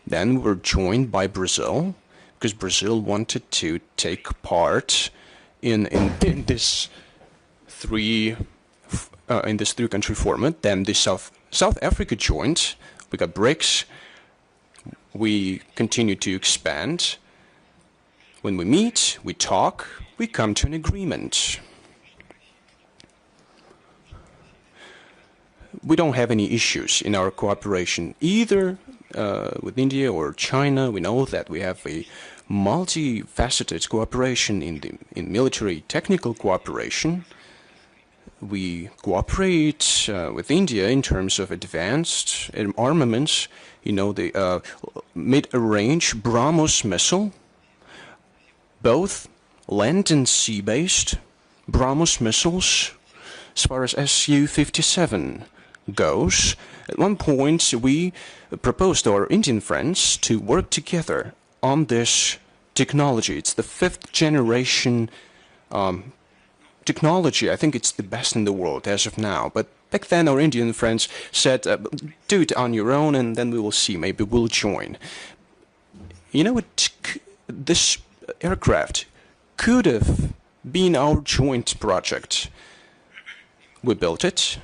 Then we were joined by Brazil, because Brazil wanted to take part in this three-country format. Then the South Africa joined. We got BRICS. We continue to expand. When we meet, we talk, we come to an agreement. We don't have any issues in our cooperation, either with India or China. We know that we have a multifaceted cooperation in military technical cooperation. We cooperate with India in terms of advanced armaments. You know, the mid-range BrahMos missile, both land and sea-based BrahMos missiles, as far as Su-57 goes. At one point, we proposed to our Indian friends to work together on this technology. It's the 5th generation technology. I think it's the best in the world as of now. But back then, our Indian friends said, do it on your own, and then we will see. Maybe we'll join. You know, this aircraft could have been our joint project. We built it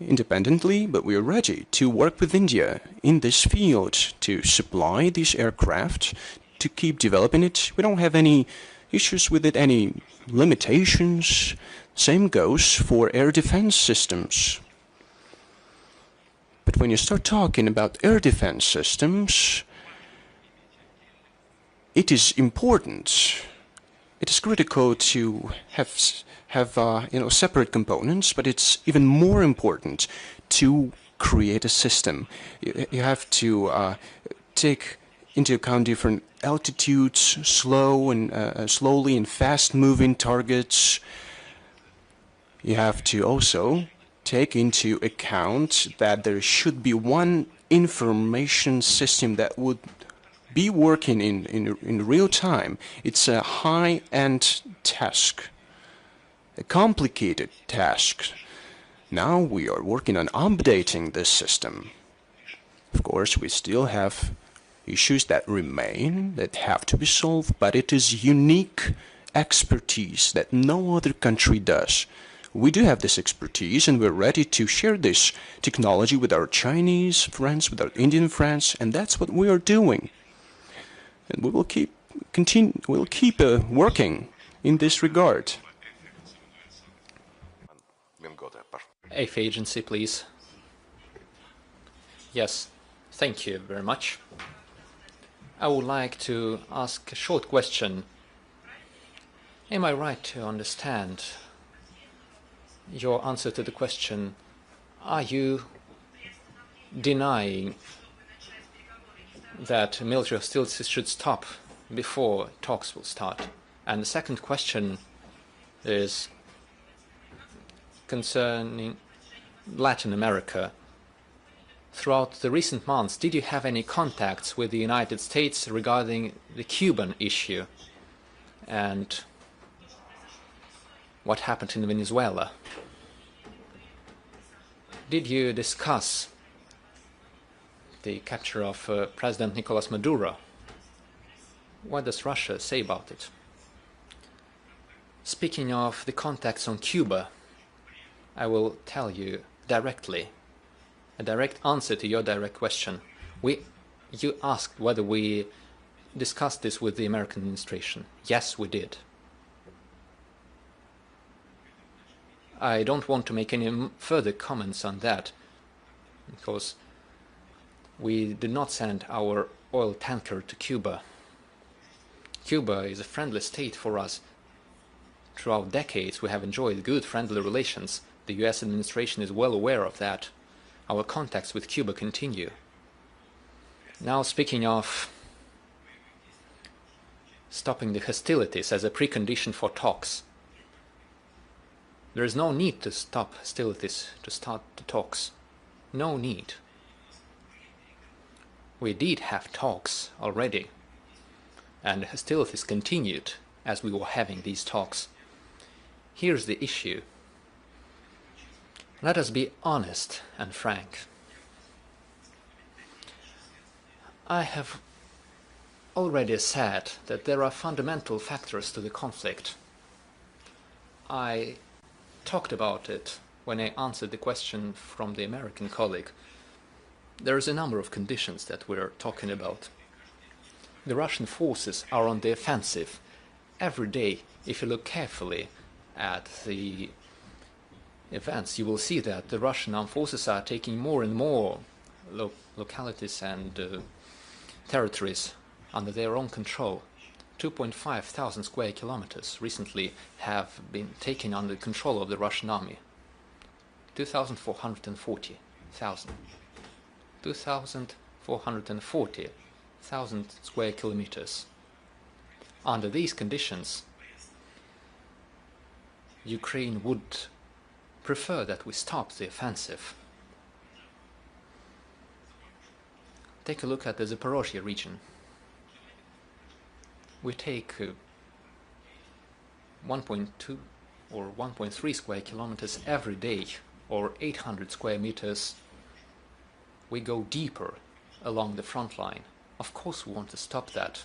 independently, but we are ready to work with India in this field to supply these aircraft, to keep developing it. We don't have any issues with it, any limitations. Same goes for air defense systems. But when you start talking about air defense systems, it is important. It is critical to have separate components, but it's even more important to create a system. You have to take into account different altitudes, slowly and fast-moving targets. You have to also take into account that there should be one information system that would be working in real time. It's a high-end task, a complicated task. Now we are working on updating this system. Of course, we still have issues that remain, that have to be solved, but it is unique expertise that no other country does. We do have this expertise, and we're ready to share this technology with our Chinese friends, with our Indian friends, and that's what we are doing. And we will keep working in this regard. Eighth agency, please. Yes, thank you very much. I would like to ask a short question. Am I right to understand your answer to the question, are you denying that military hostilities should stop before talks will start? And the second question is concerning Latin America. Throughout the recent months, did you have any contacts with the United States regarding the Cuban issue? And what happened in Venezuela? Did you discuss the capture of President Nicolas Maduro? What does Russia say about it? Speaking of the contacts on Cuba, I will tell you directly, a direct answer to your direct question. You asked whether we discussed this with the American administration. Yes, we did. I don't want to make any further comments on that, because we did not send our oil tanker to Cuba. Cuba is a friendly state for us. Throughout decades, we have enjoyed good friendly relations. The US administration is well aware of that. Our contacts with Cuba continue. Now, speaking of stopping the hostilities as a precondition for talks. There is no need to stop hostilities to start the talks. No need. We did have talks already, and hostilities continued as we were having these talks. Here's the issue. Let us be honest and frank. I have already said that there are fundamental factors to the conflict. I talked about it when I answered the question from the American colleague. There is a number of conditions that we're talking about. The Russian forces are on the offensive. Every day, if you look carefully at the events, you will see that the Russian armed forces are taking more and more localities and territories under their own control. 2.5 thousand square kilometers recently have been taken under control of the Russian army. 2,440,000. 2,440,000 square kilometers. Under these conditions, Ukraine would prefer that we stop the offensive. Take a look at the Zaporozhye region. We take 1.2 or 1.3 square kilometers every day, or 800 square meters. We go deeper along the front line. Of course we want to stop that,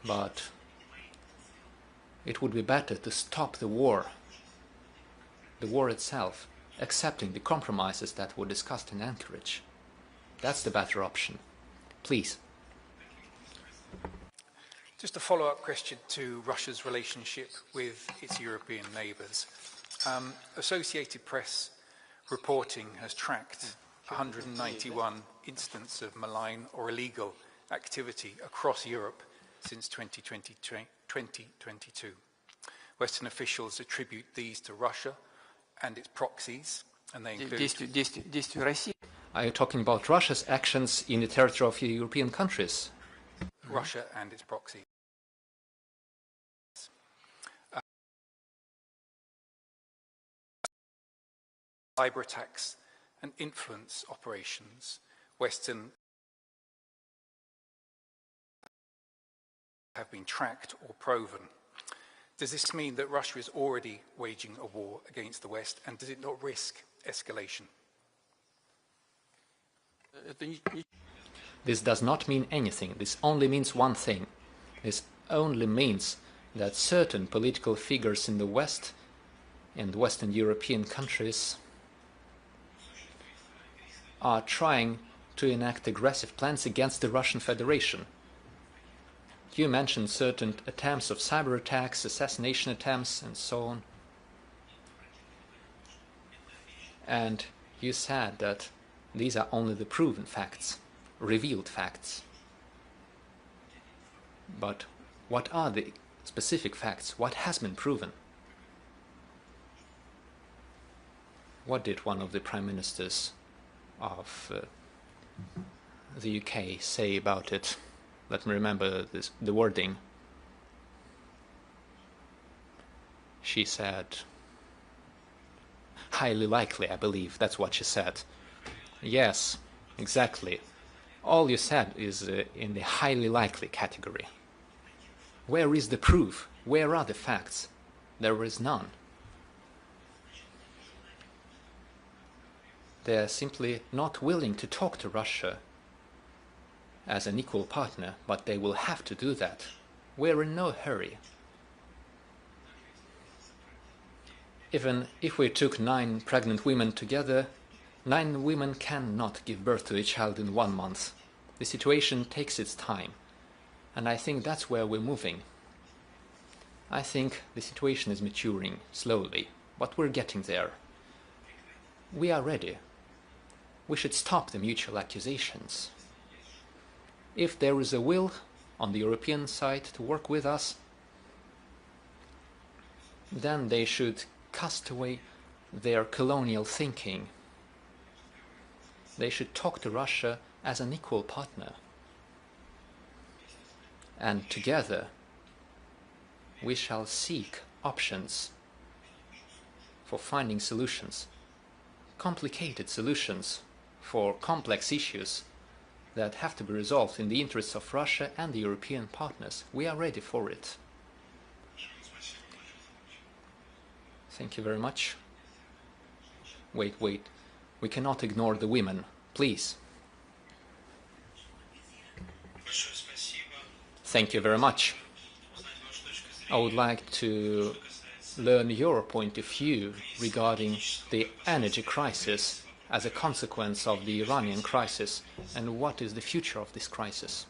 but it would be better to stop the war itself, accepting the compromises that were discussed in Anchorage. That's the better option. Please. Just a follow-up question to Russia's relationship with its European neighbours. Associated Press reporting has tracked 191 incidents of malign or illegal activity across Europe since 2022. Western officials attribute these to Russia and its proxies, and they include... Are you talking about Russia's actions in the territory of European countries? Russia and its proxies. Cyber attacks and influence operations, Western have been tracked or proven. Does this mean that Russia is already waging a war against the West, and does it not risk escalation? This does not mean anything. This only means one thing. This only means that certain political figures in the West and Western European countries are trying to enact aggressive plans against the Russian Federation. You mentioned certain attempts of cyber attacks, assassination attempts, and so on. And you said that these are only the proven facts, revealed facts. But what are the specific facts? What has been proven? What did one of the prime ministers of the UK say about it? Let me remember the wording. She said, highly likely, I believe. That's what she said. Yes, exactly. All you said is in the highly likely category. Where is the proof? Where are the facts? There is none. They are simply not willing to talk to Russia as an equal partner, but they will have to do that. We're in no hurry. Even if we took 9 pregnant women together, 9 women cannot give birth to a child in 1 month. The situation takes its time, and I think that's where we're moving. I think the situation is maturing slowly, but we're getting there. We are ready. We should stop the mutual accusations. If there is a will on the European side to work with us, then they should cast away their colonial thinking. They should talk to Russia as an equal partner. and together we shall seek options for finding solutions, complicated solutions for complex issues that have to be resolved in the interests of Russia and the European partners. We are ready for it. Thank you very much. Wait. We cannot ignore the women. Please. Thank you very much. I would like to learn your point of view regarding the energy crisis as a consequence of the Iranian crisis, and what is the future of this crisis?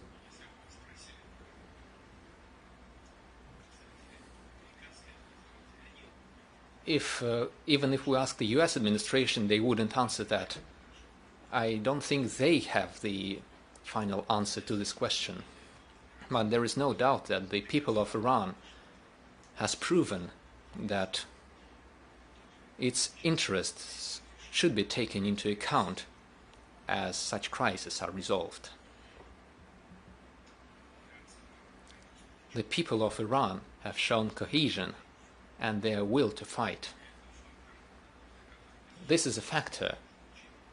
Even if we ask the US administration, they wouldn't answer that. I don't think they have the final answer to this question. But there is no doubt that the people of Iran has proven that its interests should be taken into account as such crises are resolved. The people of Iran have shown cohesion and their will to fight. This is a factor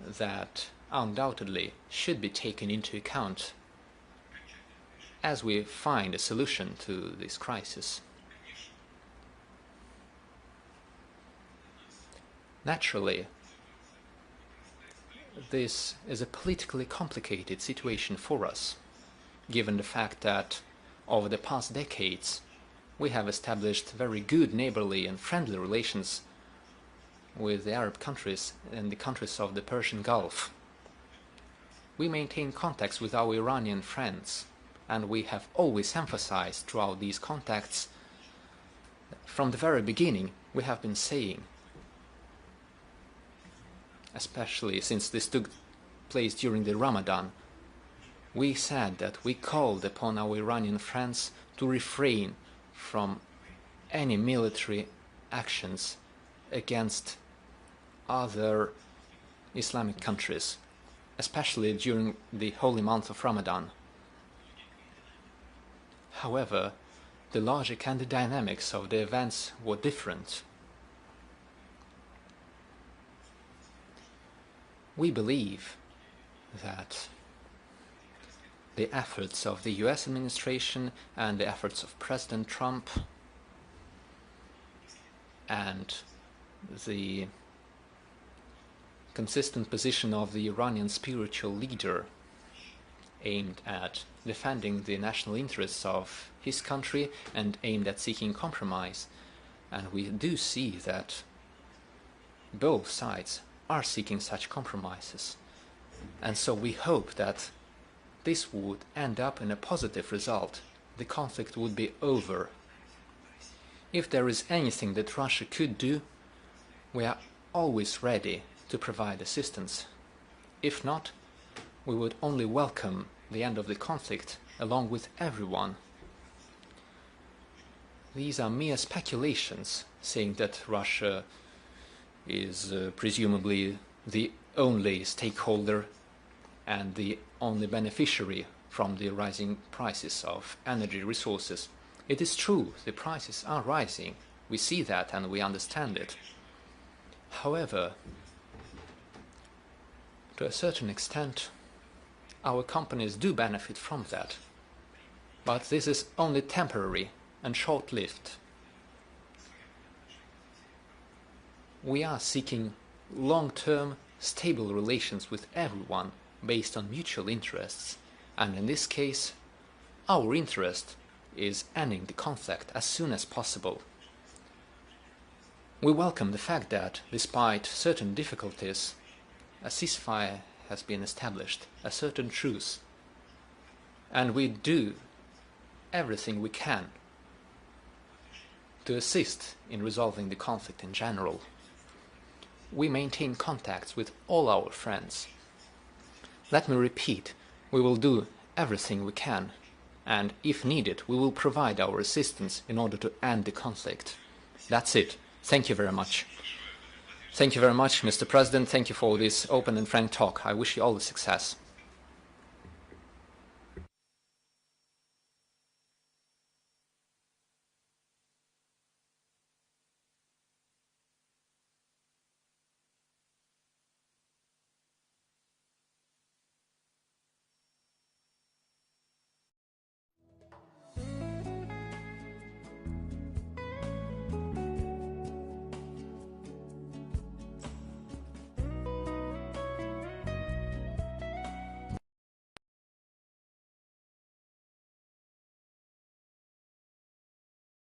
that undoubtedly should be taken into account as we find a solution to this crisis. Naturally, this is a politically complicated situation for us, given the fact that over the past decades we have established very good neighborly and friendly relations with the Arab countries and the countries of the Persian Gulf. We maintain contacts with our Iranian friends, and we have always emphasized throughout these contacts, from the very beginning, we have been saying, especially since this took place during the Ramadan, we said that we called upon our Iranian friends to refrain from any military actions against other Islamic countries, especially during the holy month of Ramadan. However, the logic and the dynamics of the events were different. We believe that the efforts of the US administration and the efforts of President Trump and the consistent position of the Iranian spiritual leader aimed at defending the national interests of his country and aimed at seeking compromise. And we do see that both sides are seeking such compromises. And so we hope that this would end up in a positive result. The conflict would be over. If there is anything that Russia could do, we are always ready to provide assistance. If not, we would only welcome the end of the conflict along with everyone. These are mere speculations, saying that Russia is presumably the only stakeholder and the only beneficiary from the rising prices of energy resources. It is true, the prices are rising. We see that and we understand it. However, to a certain extent, our companies do benefit from that. But this is only temporary and short-lived. We are seeking long-term, stable relations with everyone based on mutual interests, and in this case, our interest is ending the conflict as soon as possible. We welcome the fact that, despite certain difficulties, a ceasefire has been established, a certain truce, and we do everything we can to assist in resolving the conflict in general. We maintain contacts with all our friends. Let me repeat, we will do everything we can, and if needed, we will provide our assistance in order to end the conflict. That's it. Thank you very much. Thank you very much, Mr. President. Thank you for this open and frank talk. I wish you all the success.